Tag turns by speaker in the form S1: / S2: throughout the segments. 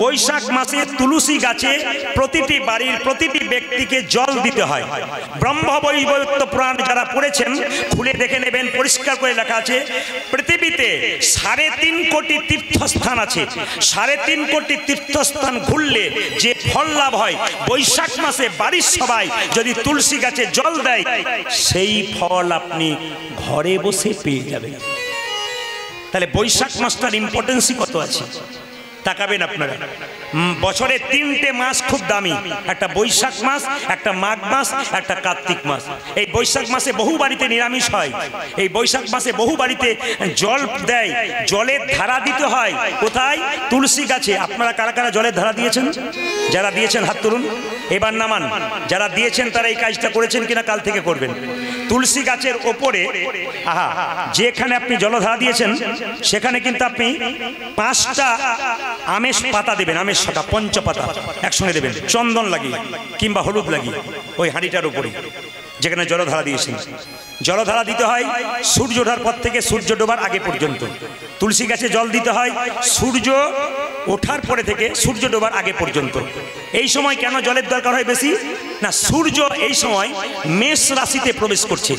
S1: বৈশাখ মাসে তুলসী গাছে প্রতিটি বাড়ির প্রতিটি ব্যক্তিকে জল দিতে হয়। ব্রহ্মবৈবর্ত পুরাণ যারা পড়েছেন খুলে দেখে নেবেন, পরিষ্কার করে লেখা আছে পৃথিবীতে 3.5 কোটি তীর্থস্থান আছে। 3.5 কোটি তীর্থস্থান ঘুরলে যে ফল লাভ হয়, বৈশাখ মাসে বাড়ির সবাই যদি তুলসী গাছে জল দেয় সেই ফল আপনি ঘরে বসে পেয়ে যাবেন। তাহলে বৈশাখ মাসটার ইম্পর্টেন্সই কত আছে তাকাবেন আপনারা। বছরে 3টে মাস খুব দামি, একটা বৈশাখ মাস, একটা মাঘ মাস, একটা কার্তিক মাস। এই বৈশাখ মাসে বহু বাড়িতে নিরামিষ হয়, এই বৈশাখ মাসে বহু বাড়িতে জল দেয়, জলের ধারা দিতে হয়। কোথায়? তুলসী গাছে। আপনারা কারা কারা জলের ধারা দিয়েছেন? যারা দিয়েছেন হাত তুলুন, এবার নামান। যারা দিয়েছেন তারা এই কাজটা করেছেন কিনা কাল থেকে করবেন। তুলসী গাছের ওপরে যেখানে আপনি জলধারা দিয়েছেন সেখানে কিন্তু আপনি 5টা আমেশ পাতা দেবেন, আমেশ শাখা, পঞ্চপাতা একসঙ্গে দেবেন, চন্দন লাগিয়ে কিংবা হলুদ লাগিয়ে ওই হাঁড়িটার উপরে যেখানে জলধারা দিয়েছেন। জলধারা দিতে হয় সূর্য ওঠার পর থেকে সূর্য ডোবার আগে পর্যন্ত। তুলসী গাছে জল দিতে হয় সূর্য ওঠার পরে থেকে সূর্য ডোবার আগে পর্যন্ত। এই সময় কেন জলের দরকার হয় বেশি? না, সূর্য এই সময় মেষ রাশিতে প্রবেশ করছে,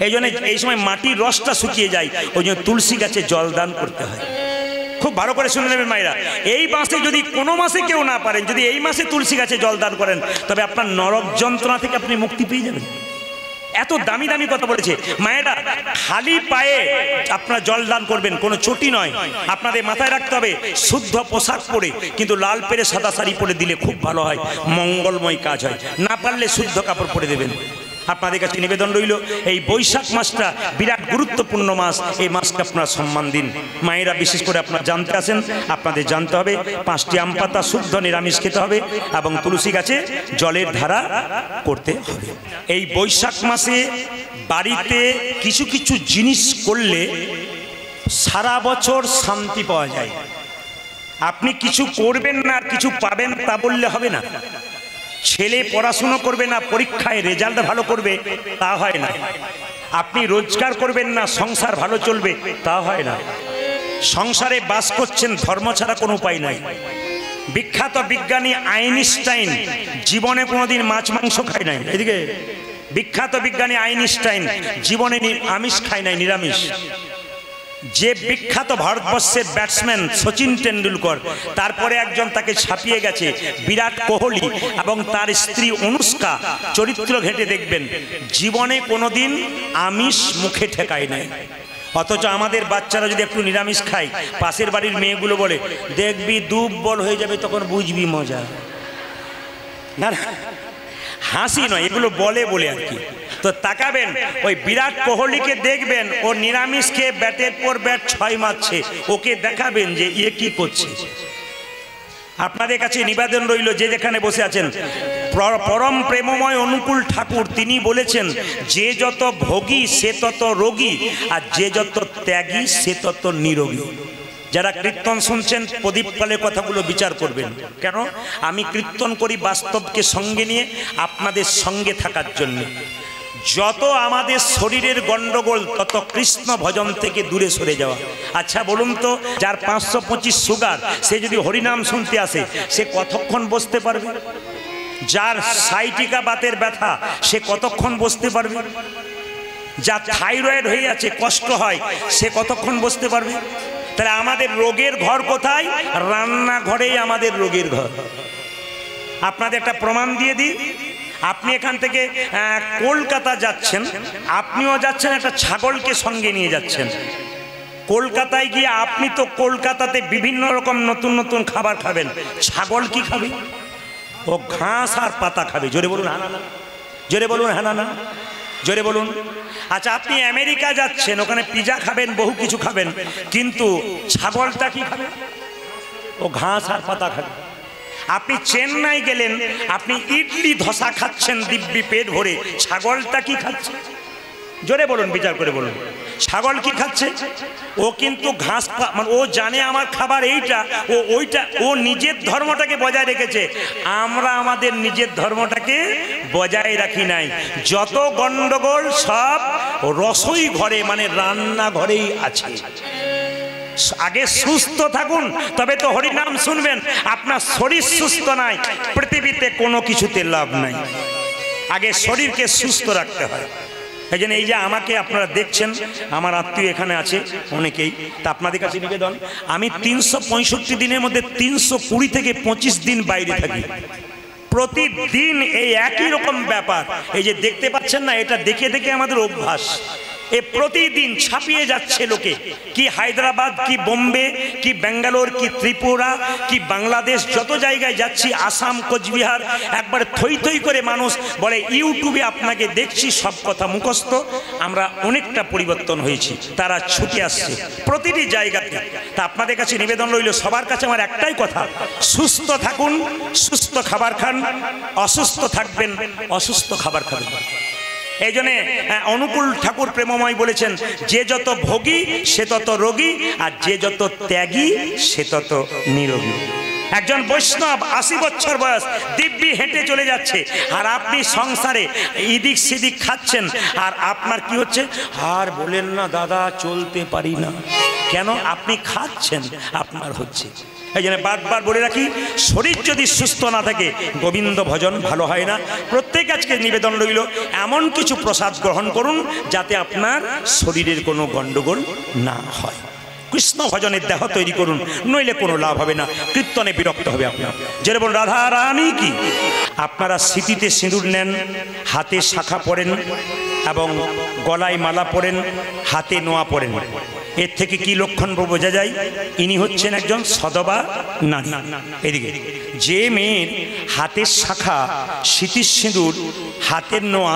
S1: এই জন্য এই সময় মাটির রসটা শুকিয়ে যায়, ওই জন্য তুলসী গাছে জল দান করতে হয়। খুব ভালো করে শুনে নেবেন মায়েরা, এই মাসে যদি কোনো মাসে কেউ না পারেন, যদি এই মাসে তুলসী গাছে জল দান করেন তবে আপনার নরক যন্ত্রণা থেকে আপনি মুক্তি পেয়ে যাবেন। এত দামি দামি কথা বলেছে মায়েরা। খালি পায়ে আপনারা জল দান করবেন, কোনো চটি নয়। আপনাদের মাথায় রাখতে হবে শুদ্ধ পোশাক পরে, কিন্তু লাল পেরে সাদা শাড়ি পরে দিলে খুব ভালো হয়, মঙ্গলময় কাজ হয়। না পারলে শুদ্ধ কাপড় পরে দেবেন। আপনাদের কাছে নিবেদন রইল, এই বৈশাখ মাসটা বিরাট গুরুত্বপূর্ণ মাস, এই মাসকে আপনারা সম্মান দিন। মায়েরা বিশেষ করে আপনারা জানতে আসেন, আপনাদের জানতে হবে 5টি আম পাতা শুদ্ধ নিরামিষ খেতে হবে এবং তুলসী গাছে জলের ধারা করতে হবে। এই বৈশাখ মাসে বাড়িতে কিছু কিছু জিনিস করলে সারা বছর শান্তি পাওয়া যায়। আপনি কিছু করবেন না কিছু পাবেন তা বললে হবে না। ছেলে পড়াশুনো করবে না, পরীক্ষায় রেজাল্ট ভালো করবে তা হয় না। আপনি রোজগার করবেন না, সংসার ভালো চলবে তা হয় না। সংসারে বাস করছেন, ধর্ম ছাড়া কোনো উপায় নাই। বিখ্যাত বিজ্ঞানী আইনস্টাইন জীবনে কোনোদিন মাছ মাংস খায় নাই। এদিকে বিখ্যাত বিজ্ঞানী আইনস্টাইন জীবনে আমিষ খায় নাই, নিরামিষ। যে বিখ্যাত ভারতবর্ষের ব্যাটসম্যান সচিন টেন্ডুলকর, তারপরে একজন তাকে ছাপিয়ে গেছে বিরাট কোহলি এবং তার স্ত্রী অনুষ্কা। চরিত্র ঘেঁটে দেখবেন জীবনে কোনোদিন আমিষ মুখে ঠেকায় নাই। অথচ আমাদের বাচ্চারা যদি একটু নিরামিষ খায়, পাশের বাড়ির মেয়েগুলো বলে দেখবি দুব বল হয়ে যাবে, তখন বুঝবি মজা। না হাসি নয়, এগুলো বলে বলে আর কি। তো তাকাবেন ওই বিরাট কোহলিকে দেখবেন ও নিরামিষ খেয়ে ব্যাটের পর ব্যাট 6 মারছে, ওকে দেখাবেন যে ইয়ে কি করছে। আপনাদের কাছে নিবেদন রইল, যে যেখানে বসে আছেন, পরম প্রেমময় অনুকূল ঠাকুর তিনি বলেছেন যে যত ভোগী সে তত রোগী, আর যে যত ত্যাগী সে তত নিরোগী। যারা কীর্তন শুনছেন প্রদীপকালের কথাগুলো বিচার করবেন। কেন? আমি কীর্তন করি বাস্তবকে সঙ্গে নিয়ে, আপনাদের সঙ্গে থাকার জন্য। যত আমাদের শরীরের গন্ডগোল তত কৃষ্ণ ভজন থেকে দূরে সরে যাওয়া। আচ্ছা বলুন তো, যার 525 সুগার সে যদি হরিনাম শুনতে আসে সে কতক্ষণ বসতে পারবে? যার সাইটিকা বাতের ব্যথা সে কতক্ষণ বসতে পারবে? যার থাইরয়েড হয়ে আছে কষ্ট হয় সে কতক্ষণ বসতে পারবে? তাহলে আমাদের রোগের ঘর কোথায়? রান্নাঘরেই আমাদের রোগের ঘর। আপনাদের একটা প্রমাণ দিয়ে দিই। আপনি এখান থেকে কলকাতা যাচ্ছেন, আপনিও যাচ্ছেন, একটা ছাগলকে সঙ্গে নিয়ে যাচ্ছেন। কলকাতায় গিয়ে আপনি তো কলকাতাতে বিভিন্ন রকম নতুন নতুন খাবার খাবেন, ছাগল কি খাবে? ও ঘাস আর পাতা খাবে। জোরে বলুন হ্যাঁ না, জোরে বলুন হ্যাঁ না, জোরে বলুন। আচ্ছা আপনি আমেরিকা যাচ্ছেন, ওখানে পিজা খাবেন, বহু কিছু খাবেন, কিন্তু ছাগলটা কি খাবে? ও ঘাস আর পাতা খাবে। আপনি চেন্নাই গেলেন, আপনি ইডলি ধোসা খাচ্ছেন দিব্যি পেট ভরে, ছাগলটা কি খাচ্ছে? জোরে বলুন, বিচার করে বলুন, ছাগল কি খাচ্ছে? ও কিন্তু ঘাস, মানে ও জানে আমার খাবার এইটা, ও ওইটা, ও নিজের ধর্মটাকে বজায় রেখেছে। আমরা আমাদের নিজের ধর্মটাকে বজায় রাখি নাই। যত গন্ডগোল সব রসোই ঘরে, মানে রান্নাঘরেই আছে। আগে সুস্থ থাকুন, তবে তো হরিনাম শুনবেন। আপনার শরীর সুস্থ নাই, পৃথিবীতে কোনো কিছুতে লাভ নাই। আগে শরীরকে সুস্থ রাখতে হয়। এই জন্য এই যে আমাকে আপনারা দেখছেন, আমার আত্মীয় এখানে আছে অনেকেই, তা আপনাদের কাছে নিবেদন, আমি 365 দিনের মধ্যে 320 থেকে 25 দিন বাইরে থাকি। প্রতিদিন এই একই রকম ব্যাপার। এই যে দেখতে পাচ্ছেন না, এটা দেখে দেখে আমাদের অভ্যাস। এ প্রতিদিন ছাপিয়ে যাচ্ছে লোকে, কি হায়দ্রাবাদ, কি বোম্বে, কি ব্যাঙ্গালোর, কি ত্রিপুরা, কি বাংলাদেশ, যত জায়গায় যাচ্ছি, আসাম, কোচবিহার, একবারে থই থই করে মানুষ বলে ইউটিউবে আপনাকে দেখছি, সব কথা মুখস্থ। আমরা অনেকটা পরিবর্তন হয়েছি, তারা ছুটে আসছে প্রতিটি জায়গাতে। তা আপনাদের কাছে নিবেদন রইল, সবার কাছে আমার একটাই কথা, সুস্থ থাকুন, সুস্থ খাবার খান। অসুস্থ থাকবেন, অসুস্থ খাবার খাবেন। এই জন্যে অনুকূল ঠাকুর প্রেমময় বলেছেন, যে যত ভোগী সে তত রোগী, আর যে যত ত্যাগী সে তত নিরোগী। একজন বৈষ্ণব 80 বছর বয়স দিব্যি হেঁটে চলে যাচ্ছে, আর আপনি সংসারে এদিক সেদিক খাচ্ছেন, আর আপনার কি হচ্ছে, আর বলেন না দাদা চলতে পারি না। কেন? আপনি খাচ্ছেন, আপনার হচ্ছে। এই জন্য বারবার বলে রাখি, শরীর যদি সুস্থ না থাকে গোবিন্দ ভজন ভালো হয় না। প্রত্যেক আজকে নিবেদন রইল, এমন কিছু প্রসাদ গ্রহণ করুন যাতে আপনার শরীরের কোনো গণ্ডগোল না হয়। কৃষ্ণ ভজনের দেহ তৈরি করুন, নইলে কোনো লাভ হবে না, কীর্তনে বিরক্ত হবে আপনার। যেরকম রাধা রানী কি, আপনারা স্মৃতিতে সিঁদুর নেন, হাতে শাখা পরেন এবং গলায় মালা পরেন, হাতে নোয়া পরেন। এর থেকে কি লক্ষণ বোঝা যায়? ইনি হচ্ছেন একজন সদবা নারী। এদিকে যে মেয়ের হাতের শাখা, স্মৃতির সিঁদুর, হাতের নোয়া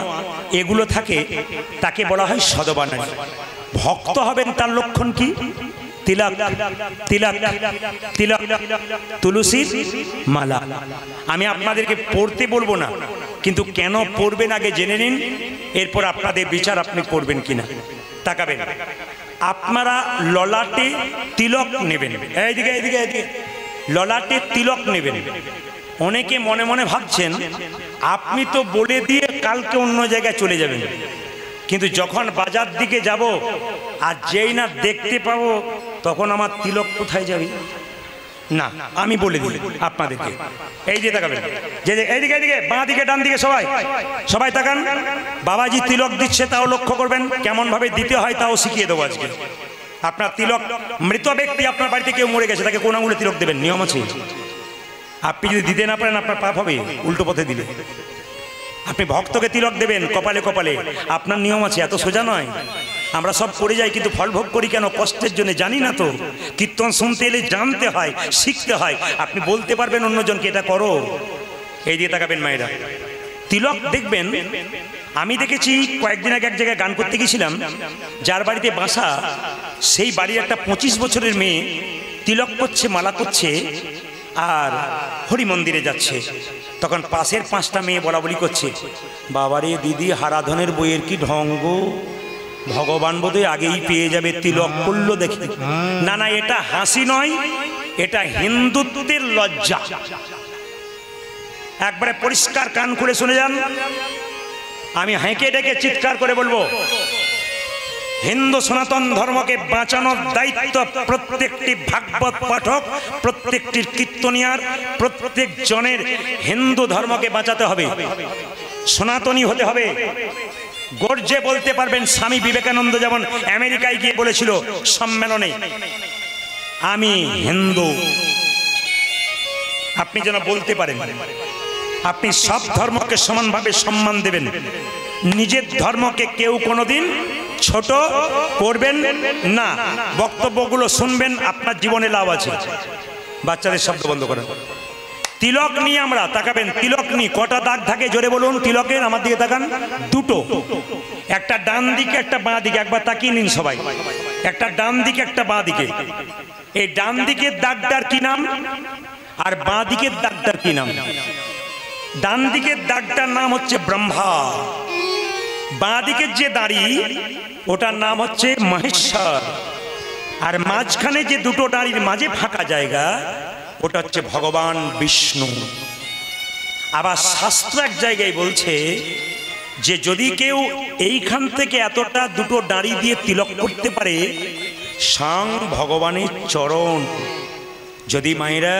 S1: এগুলো থাকে, তাকে বলা হয় সদবা নারী। ভক্ত হবেন তার লক্ষণ কি? তিলক, তিলক, তিলক, তুলসীর মালা। আমি আপনাদেরকে পড়তে বলবো না, কিন্তু কেন পড়বেন আগে জেনে নিন, এরপর আপনাদের বিচার আপনি পড়বেন কিনা। তাকাবেন, আপনারা ললাটে তিলক নেবেন। এইদিকে এইদিকে এইদিকে, ললাটে তিলক নেবেন। অনেকে মনে মনে ভাবছেন আপনি তো বলে দিয়ে কালকে অন্য জায়গায় চলে যাবেন, কিন্তু যখন বাজার দিকে যাব আর যেই না দেখতে পাবো, তখন আমার তিলক কোথায় যাবে? না, আমি বলে দিই আপনাদেরকে। এই যে তাকাবেন, যে এইদিকে এইদিকে, বাঁ দিকে ডান দিকে, সবাই সবাই তাকান। বাবাজি তিলক দিচ্ছে, তাও লক্ষ্য করবেন, কেমন ভাবে দিতে হয় তাও শিখিয়ে দেবো আজকে। আপনার তিলক, মৃত ব্যক্তি আপনার বাড়িতে কেউ মরে গেছে, তাকে কোন আঙুলে তিলক দেবেন, নিয়ম আছে। আপনি যদি দিতে না পারেন আপনার পাপ হবে, উল্টো পথে দিলে। আপনি ভক্তকে তিলক দেবেন কপালে কপালে, আপনার নিয়ম আছে, এত সোজা নয়। আমরা সব করে যাই, কিন্তু ফল ভোগ করি কেন? কষ্টের জন্য, জানি না তো। কীর্তন শুনতে এলে জানতে হয়, শিখতে হয়। আপনি বলতে পারবেন অন্যজনকে এটা করো। এই দিয়ে তাকাবেন মায়েরা, তিলক দেখবেন। আমি দেখেছি কয়েকদিন আগে এক জায়গায় গান করতে গেছিলাম, যার বাড়িতে বাসা, সেই বাড়ির একটা 25 বছরের মেয়ে তিলক করছে, মালা করছে, আর হরি মন্দিরে যাচ্ছে। তখন পাশের 5টা মেয়ে বলা বলি করছে, বাবারে দিদি, হারাধনের বইয়ের কি ঢঙ্গ, ভগবান বোধহয় আগেই পেয়ে যাবে, তিলক করলো দেখি। না না, এটা হাসি নয়, এটা হিন্দুত্বের লজ্জা। একবারে পরিষ্কার কান খুলে শুনে যান, আমি হেঁকে ডেকে চিৎকার করে বলবো, হিন্দু সনাতন ধর্মকে বাঁচানোর দায়িত্ব প্রত্যেকটি ভাগবত পাঠক, প্রত্যেকটি কীর্তনিয়ার, প্রত্যেক জনের। হিন্দু ধর্মকে বাঁচাতে হবে, সনাতনী হতে হবে। গর্জে বলতে পারবেন, স্বামী বিবেকানন্দ যেমন আমেরিকায় গিয়ে বলেছিল সম্মেলনে, আমি হিন্দু। আপনি যেন বলতে পারেন, আপনি সব ধর্মকে সমানভাবে সম্মান দেবেন। নিজের ধর্মকে কেউ কোনোদিন ছোট করবেন না। বক্তব্যগুলো শুনবেন, আপনার জীবনে লাভ আছে। বাচ্চাদের শব্দ বন্ধ করেন। তিলক নিয়ে আমরা তাকাবেন, তিলক নিয়ে কটা দাগ থাকে জোরে বলুন তিলকের? আমার দিকে তাকান, দুটো, একটা ডান দিকে একটা বাঁ দিকে। একবার তাকিয়ে নিন সবাই, একটা ডান দিকে একটা বাঁ দিকে। এই ডান দিকের দাগটার কি নাম, আর বাঁ দিকের দাগটার কি নাম? ডান দিকের দাগটার নাম হচ্ছে ব্রহ্মা, বাঁ দিকের যে দাড়ি ওটার নাম হচ্ছে মহেশ্বর, আর মাঝখানে যে দুটো দাড়ির মাঝে ফাঁকা জায়গা ওটা হচ্ছে ভগবান বিষ্ণু। আবার শাস্ত্র এক জায়গায় বলছে যে যদি কেউ এইখান থেকে এতটা দুটো দাড়ি দিয়ে তিলক করতে পারে, স্বয়ং ভগবানের চরণ। যদি মায়েরা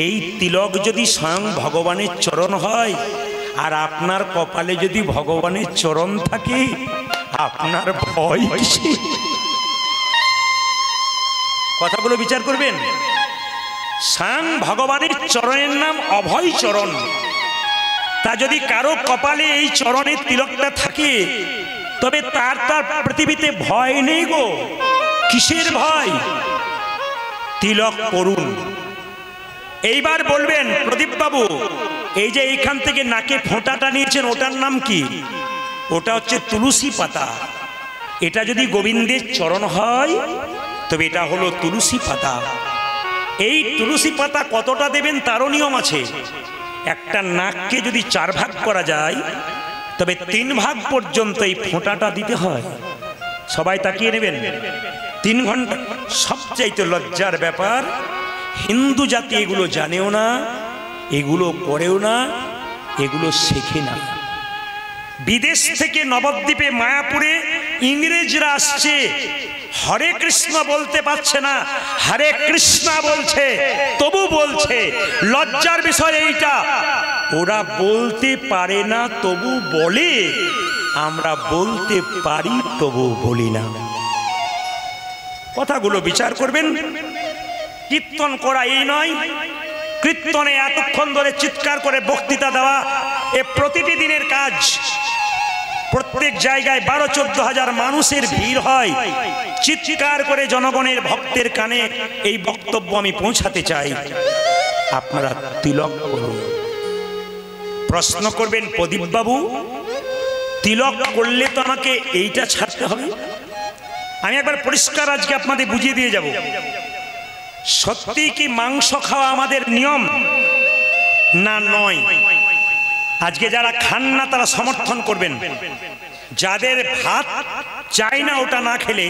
S1: এই তিলক যদি স্বয়ং ভগবানের চরণ হয়, আর আপনার কপালে যদি ভগবানের চরণ থাকে, আপনার ভয় কিসে? কথাগুলো বিচার করবেন। স্বয়ং ভগবানের চরণের নাম অভয় চরণ। তা যদি কারো কপালে এই চরণের তিলকটা থাকে, তবে তার পৃথিবীতে ভয় নেই গো। কিসের ভয়? তিলক পড়ুন। এইবার বলবেন, প্রদীপ বাবু, এই যে এইখান থেকে নাকে ফোঁটাটা নিয়েছেন, ওটার নাম কি? ওটা হচ্ছে তুলসী পাতা। এটা যদি গোবিন্দের চরণ হয়, তবে এটা হলো তুলসী পাতা। এই তুলসী পাতা কতটা দেবেন তারও নিয়ম আছে। একটা নাককে যদি 4 ভাগ করা যায়, তবে 3 ভাগ পর্যন্ত এই ফোঁটাটা দিতে হয়। সবাই তাকিয়ে নেবেন। 3 ঘন্টা। সবচাইতে লজ্জার ব্যাপার, হিন্দু জাতি এগুলো জানেও না, এগুলো করেও না, এগুলো শেখে না। বিদেশ থেকে নবদ্বীপে মায়াপুরে ইংরেজরা আসছে, হরে কৃষ্ণ বলতে পারছে না, হরে কৃষ্ণ বলছে, তবু বলছে। লজ্জার বিষয় এইটা। ওরা বলতে পারে না তবু বলে, আমরা বলতে পারি তবু বলি না। কথাগুলো বিচার করবেন। কীর্তন করা এই নয়, কীর্তনে এতক্ষণ ধরে চিৎকার করে বক্তৃতা দেওয়া এ প্রতিটি দিনের কাজ। প্রত্যেক জায়গায় 12-14 হাজার মানুষের ভিড় হয়। চিৎকার করে জনগণের ভক্তের কানে এই বক্তব্য আমি পৌঁছাতে চাই। আপনারা তিলক করুন। প্রশ্ন করবেন, প্রদীপ বাবু, তিলক করলে তো আমাকে এইটা ছাড়তে হবে? আমি একবার পরিষ্কার আজকে আপনাদের বুঝিয়ে দিয়ে যাব। সত্যি কি মাংস খাওয়া আমাদের নিয়ম না নয়? আজকে যারা খান না তারা সমর্থন করবেন। যাদের ভাত চাই না ওটা না খেলে,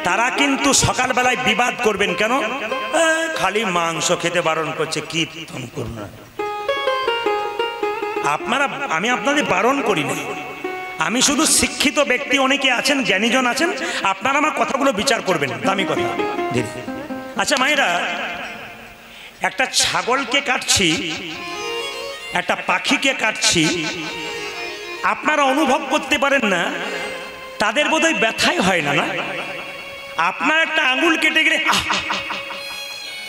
S1: তারা কিন্তু সকালবেলায় বিবাদ করবেন। কেন? খালি মাংস খেতে বারণ করছে, কীর্তন করুন না। আমি আপনাদের বারণ করি না। আমি শুধু শিক্ষিত ব্যক্তি অনেকে আছেন, জ্ঞানীজন আছেন, আপনারা আমার কথাগুলো বিচার করবেন। দামি কথা। আচ্ছা মায়েরা, একটা ছাগলকে কাটছি, একটা পাখিকে কাটছি, আপনারা অনুভব করতে পারেন না? তাদের বোধহয় ব্যথাই হয় না, না? আপনার একটা আঙুল কেটে গেলে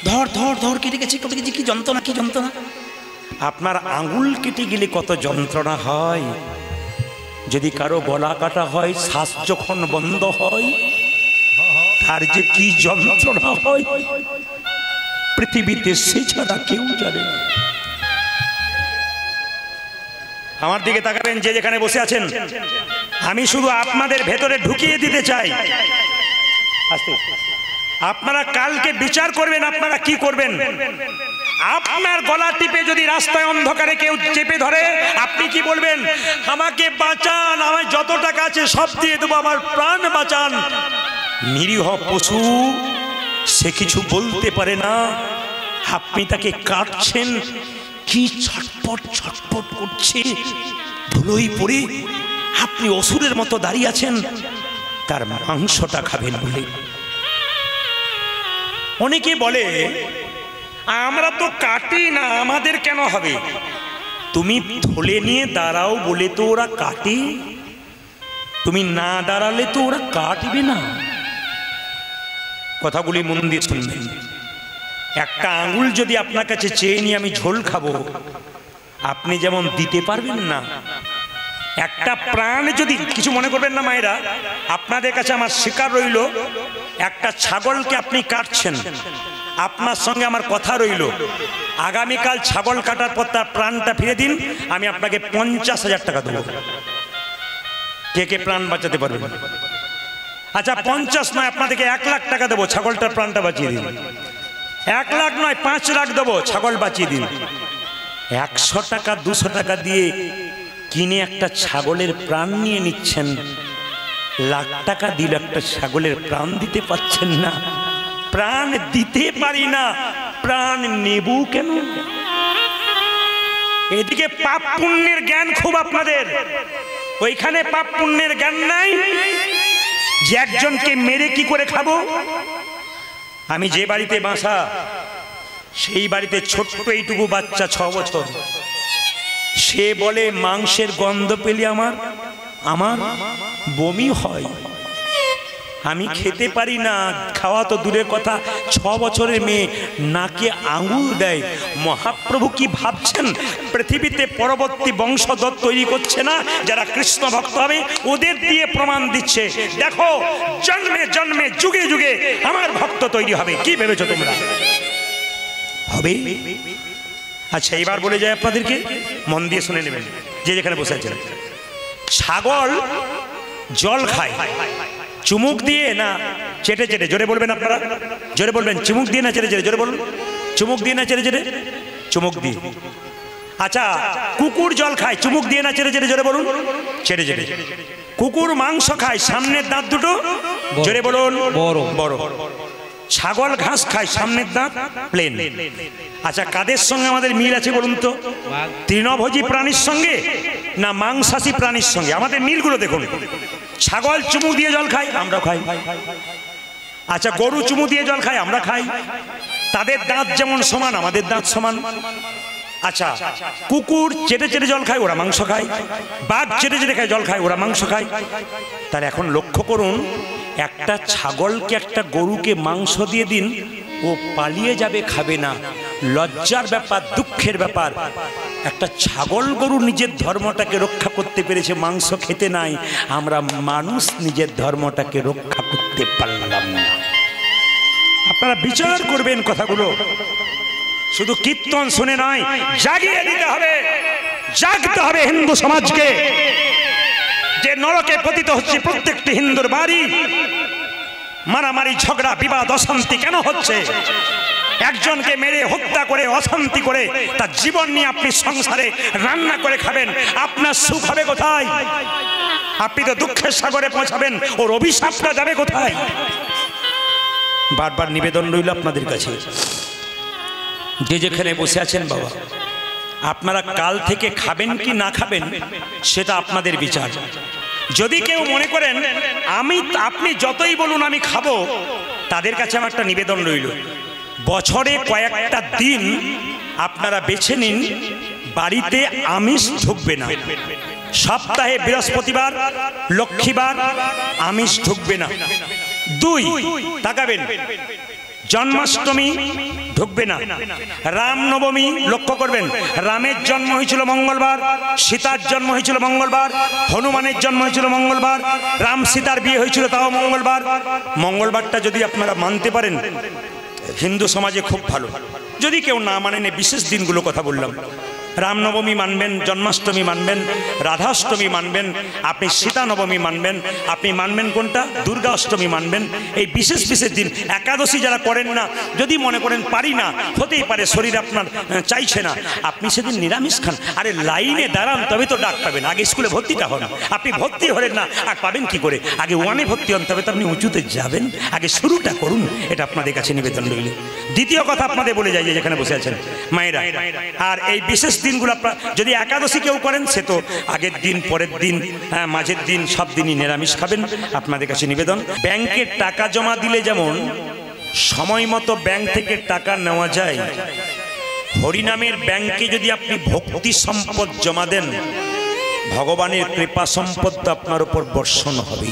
S1: ধর ধর ধর কেটে গেছে, কেটে গেছে, কি যন্ত্রণা, কি যন্ত্রণা। আপনার আঙুল কেটে গেলে কত যন্ত্রণা হয়। যদি কারো গলা কাটা হয়, শ্বাস যখন বন্ধ হয়, তার যে কি যন্ত্রণা হয় পৃথিবীতে সে ছাড়া কেউ জানে না। আমার দিকে তাকাবেন, যে যেখানে বসে আছেন। আমি শুধু আপনাদের ভেতরে ঢুকিয়ে দিতে চাই। আপনারা কালকে বিচার করবেন আপনারা কি করবেন। আপনার গলা টিপে যদি রাস্তায় অন্ধকারে কেউ চেপে ধরে, আপনি কি বলবেন? আমাকে বাঁচান, আমার যত টাকা আছে সব দিয়ে দেবো, আমার প্রাণ বাঁচান। নিরীহ পশু, সে কিছু বলতে পারে না। আপনি তাকে কাটছেন, কি ছটপট ছটপট করছে, ধুলোই পড়ে। আপনি অসুরের মতো দাঁড়িয়ে আছেন তার মাংসটা খাবেন বলে। অনেকে বলে, আমরা তো কাটি না, আমাদের কেন হবে? তুমি থলে নিয়ে দাঁড়াও বলে তো ওরা কাটে, তুমি না দাঁড়ালে তো ওরা কাটবে না। কথাগুলি মন দিয়ে শুনবেন। একটা আঙুল যদি আপনার কাছে চেয়ে নিয়ে আমি ঝোল খাবো, আপনি যেমন দিতে পারবেন না। একটা প্রাণ যদি, কিছু মনে করবেন না মায়েরা, আপনাদের কাছে আমার স্বীকার রইল, একটা ছাগলকে আপনি কাটছেন, আপনার সঙ্গে আমার কথা রইল, আগামীকাল ছাগল কাটার পর তার প্রাণটা ফিরে দিন, আমি আপনাকে 50,000 টাকা দেবো। কে কে প্রাণ বাঁচাতে পারবেন? আচ্ছা 50 নয়, আপনাদেরকে 1 লাখ টাকা দেবো, ছাগলটার প্রাণটা বাঁচিয়ে দিন। 1 লাখ নয়, 5 লাখ দেবো, ছাগল বাঁচিয়ে দিন। 100 টাকা 200 টাকা দিয়ে কিনে একটা ছাগলের প্রাণ নিয়ে নিচ্ছেন, লাখ টাকা দিলে একটা ছাগলের প্রাণ দিতে পারছেন না। প্রাণ দিতে পারি না, প্রাণ নেব কেন? এদিকে পাপ পুণ্যের জ্ঞান খুব আপনাদের, ওইখানে পাপ পুণ্যের জ্ঞান নাই। যে একজনকে মেরে কি করে খাবো? আমি যে বাড়িতে বাসা সেই বাড়িতে ছোট্ট এইটুকু বাচ্চা 6 বছর, সে বলে মাংসের গন্ধ পেলে আমার বমি হয়, আমি খেতে পারি না। খাওয়া তো দূরের কথা, 6 বছরের মেয়ে নাকে আঙুল দেয়। মহাপ্রভু কি ভাবছেন পৃথিবীতে পরবর্তী বংশধর তৈরি করছে না যারা কৃষ্ণ ভক্ত হবে? ওদের দিয়ে প্রমাণ দিচ্ছে, দেখো জন্মে জন্মে যুগে যুগে আমার ভক্ত তৈরি হবে। কি ভেবেছো তোমরা হবে? আচ্ছা এবার বলে যায় আপনাদেরকে, মন দিয়ে শুনে নেবেন যে যেখানে বসে আছেন। ছাগল জল খায় চুমুক দিয়ে না চেটে চেটে? জোরে বলবেন আপনারা, জোরে বলবেন। চুমুক দিয়ে না চেটে চেটে? জোরে বলুন। চুমুক দিয়ে না চেটে চেটে? চুমুক দিয়ে। আচ্ছা কুকুর জল খায় চুমুক দিয়ে না চেটে চেটে? জোরে বলুন। চেটে চেটে। কুকুর মাংস খায় সামনের দাঁত দুটো, জোরে বলুন, বড় বড়। ছাগল ঘাস খায় সামনের দাঁত প্লেন। আচ্ছা কাদের সঙ্গে আমাদের মিল আছে বলুন তো? তৃণভোজী প্রাণীর সঙ্গে না মাংসাশী প্রাণীর সঙ্গে? আমাদের মিলগুলো দেখুন। ছাগল চুমু দিয়ে জল খায়, আমরা খাই। আচ্ছা গরু চুমু দিয়ে জল খায়, আমরা খাই। তাদের দাঁত যেমন সমান আমাদের দাঁত সমান। আচ্ছা কুকুর চেটে চেটে জল খায়, ওরা মাংস খায়। বাঘ চেটে চেটে খায় জল খায়, ওরা মাংস খায়। তাহলে এখন লক্ষ্য করুন, একটা ছাগলকে একটা গরুকে মাংস দিয়ে দিন, ও পালিয়ে যাবে, খাবে না। লজ্জার ব্যাপার, দুঃখের ব্যাপার। একটা ছাগল গরু নিজের ধর্মটাকে রক্ষা করতে পেরেছে, মাংস খেতে নাই। আমরা মানুষ নিজের ধর্মটাকে রক্ষা করতে পারলাম না। আপনারা বিচার করবেন কথাগুলো, শুধু কীর্তন শুনে নয়, জাগিয়ে দিতে হবে, জাগতে হবে হিন্দু সমাজকে। যে নরকে পতিত হচ্ছে প্রত্যেকটি হিন্দুর বাড়ি, মারামারি ঝগড়া বিবাদ অশান্তি কেন হচ্ছে? একজনকে মেরে হত্যা করে অশান্তি করে তার জীবন নিয়ে আপনি সংসারে রান্না করে খাবেন, আপনার সুখ হবে কোথায়? আপনি তো দুঃখের সাগরে পৌঁছাবেন, ওর অভিশাপটা যাবে কোথায়? বারবার নিবেদন রইল আপনাদের কাছে, যে যেখানে বসে আছেন বাবা, আপনারা কাল থেকে খাবেন কি না খাবেন সেটা আপনাদের বিচার। যদি কেউ মনে করেন আপনি যতই বলুন আমি খাবো, তাদের কাছে আমার একটা নিবেদন রইল, বছরে কয়েকটা দিন আপনারা বেছে নিন বাড়িতে আমিষ ঢুকবে না। সপ্তাহে বৃহস্পতিবার, লক্ষ্মীবার আমিষ ঢুকবে না। 2 তাকাবেন, জন্মাষ্টমী ঢুকবে না। রামনবমী লক্ষ্য করবেন, রামের জন্ম হয়েছিল মঙ্গলবার, সীতার জন্ম হয়েছিল মঙ্গলবার, হনুমানের জন্ম হয়েছিল মঙ্গলবার, রাম সীতার বিয়ে হয়েছিল তাও মঙ্গলবার। মঙ্গলবারটা যদি আপনারা মানতে পারেন হিন্দু সমাজে খুব ভালো। যদি কেউ না মানেন, বিশেষ দিনগুলো কথা বললাম, রামনবমী মানবেন, জন্মাষ্টমী মানবেন, রাধাষ্টমী মানবেন, আপনি সীতা নবমী মানবেন, আপনি মানবেন কোনটা? দুর্গা অষ্টমী মানবেন। এই বিশেষ বিশেষ দিন। একাদশী যারা করেন না, যদি মনে করেন পারি না, হতেই পারে শরীর আপনার চাইছে না, আপনি সেদিন নিরামিষ খান। আরে লাইনে দাঁড়ান, তবে তো ডাক পাবেন। আগে স্কুলে ভর্তিটা হন, আপনি ভর্তি হলেন না, আর পাবেন কি করে? আগে 1-এ ভর্তি হন, তবে তো আপনি উঁচুতে যাবেন। আগে শুরুটা করুন, এটা আপনাদের কাছে নিবেদন রইল। দ্বিতীয় কথা আপনাদের বলে যাই, যে যেখানে বসে আছেন মায়েরা, আর এই বিশেষ দিনগুলো আপনার যদি একাদশী কেউ করেন, সে তো আগের দিন, পরের দিন, মাঝের দিন, সব দিনই নিরামিষ খাবেন। আপনাদের কাছে নিবেদন, ব্যাংকে টাকা জমা দিলে যেমন সময় মতো ব্যাংক থেকে টাকা নেওয়া যায়, হরিনামের ব্যাংকে যদি আপনি ভক্তি সম্পদ জমা দেন, ভগবানের কৃপা সম্পদ তো আপনার উপর বর্ষণ হবে।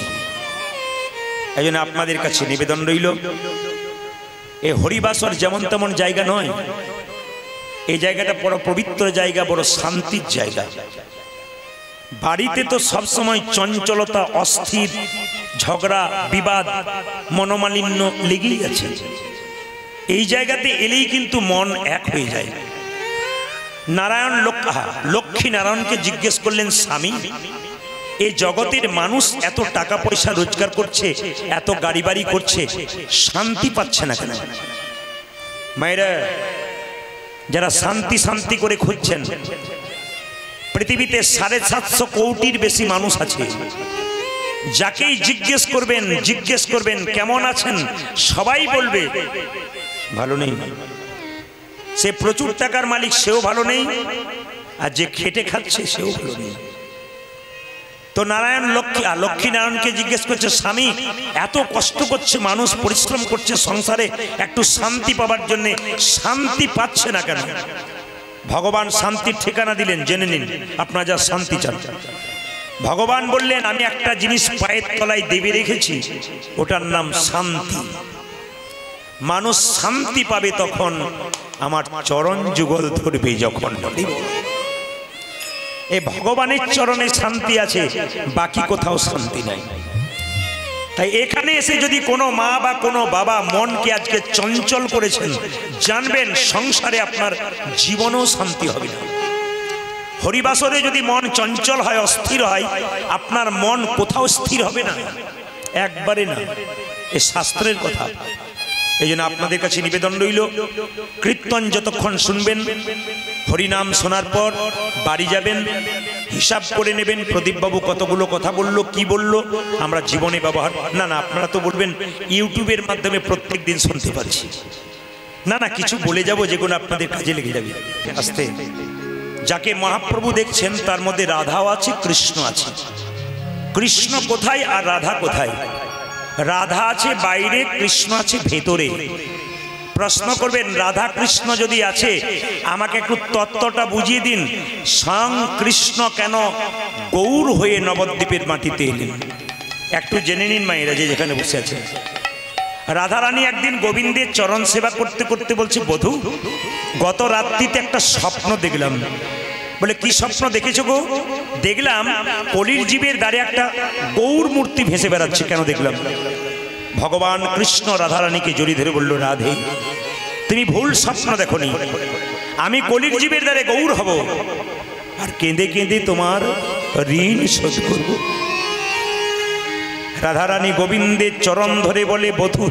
S1: এই জন্য আপনাদের কাছে নিবেদন রইল, এই হরিবাসর যেমন তেমন জায়গা নয়, এই জায়গাটা বড় পবিত্র জায়গা, বড় শান্তির জায়গা। বাড়িতে তো সবসময় চঞ্চলতা, অস্থির, ঝগড়া বিবাদ, মনোমালিন্য লেগেই আছে। এই জায়গাতে এলেই কিন্তু মন এক হয়ে যায়। নারায়ণ লক্ষ্মী নারায়ণকে জিজ্ঞেস করলেন, স্বামী, এই জগতের মানুষ এত টাকা পয়সা রোজগার করছে, এত গাড়ি বাড়ি করছে, শান্তি পাচ্ছে না কেন? মায়েরা, যারা শান্তি শান্তি করে খুঁজছেন, পৃথিবীতে 750 কোটির বেশি মানুষ আছে। যাকেই জিজ্ঞেস করবেন কেমন আছেন, সবাই বলবে ভালো নেই। সে প্রচুর টাকার মালিক, সেও ভালো নেই, আর যে খেটে খাচ্ছে সেও ভালো নেই। তো নারায়ণ লক্ষ্মী নারায়ণকে জিজ্ঞেস করছে, স্বামী এত কষ্ট করছে মানুষ, পরিশ্রম করছে সংসারে, একটু শান্তি পাবার জন্য শান্তি পাচ্ছে না কেন? ভগবান শান্তির ঠিকানা দিলেন, জেনে নিন আপনারা যা শান্তি চান। ভগবান বললেন, আমি একটা জিনিস পায়ের তলায় দেবে রেখেছি, ওটার নাম শান্তি। মানুষ শান্তি পাবে তখন আমার চরণ যুগল ধরবে যখন। এই ভগবানের চরণে শান্তি আছে, বাকি কোথাও শান্তি নাই। তাই এখানে এসে যদি কোনো মা বা কোনো বাবা মনকে আজকে চঞ্চল করেছেন, জানবেন সংসারে আপনার জীবনেও শান্তি হবে না। হরিবাসরে যদি মন চঞ্চল হয়, অস্থির হয়, আপনার মন কোথাও স্থির হবে না, একবারে না। এ শাস্ত্রের কথা। এই জন্য আপনাদের কাছে নিবেদন রইল, কীর্তন যতক্ষণ শুনবেন, হরিনাম শোনার পর বাড়ি যাবেন, হিসাব করে নেবেন প্রদীপবাবু কতগুলো কথা বলল, কি বলল, আমরা জীবনে ব্যবহার না। আপনারা তো বলবেন ইউটিউবের মাধ্যমে প্রত্যেক দিন শুনতে পাচ্ছি, না কিছু বলে যাব যেগুলো আপনাদের কাজে লেগে যাবে। আস্তে, যাকে মহাপ্রভু দেখছেন তার মধ্যে রাধাও আছে, কৃষ্ণ আছে। কৃষ্ণ কোথায় আর রাধা কোথায়? রাধা আছে বাইরে, কৃষ্ণ আছে ভেতরে। প্রশ্ন করবেন, রাধা কৃষ্ণ যদি আছে আমাকে একটু তত্ত্বটা বুঝিয়ে দিন, স্বয়ং কৃষ্ণ কেন গৌর হয়ে নবদ্বীপের মাটিতে এলেন? একটু জেনে নিন মায়েরা যে যেখানে বসে আছে। রাধারানী একদিন গোবিন্দের চরণ সেবা করতে করতে বলছে, বধূ গত রাত্রিতে একটা স্বপ্ন দেখলাম। বলে, কি স্বপ্ন দেখেছো গো? দেখলাম কলির জীবের দ্বারে একটা গৌর মূর্তি ভেসে বেড়াচ্ছে। কেন দেখলাম? ভগবান কৃষ্ণ রাধারানীকে জড়িয়ে ধরে বলল, রাধে তুমি ভুল স্বপ্ন দেখোনি, আমি কলির জীবের দ্বারে গৌর হব, আর কেঁদে কেঁদে তোমার ঋণ শোধ করব। রাধারানী গোবিন্দের চরণ ধরে বলে, বধূ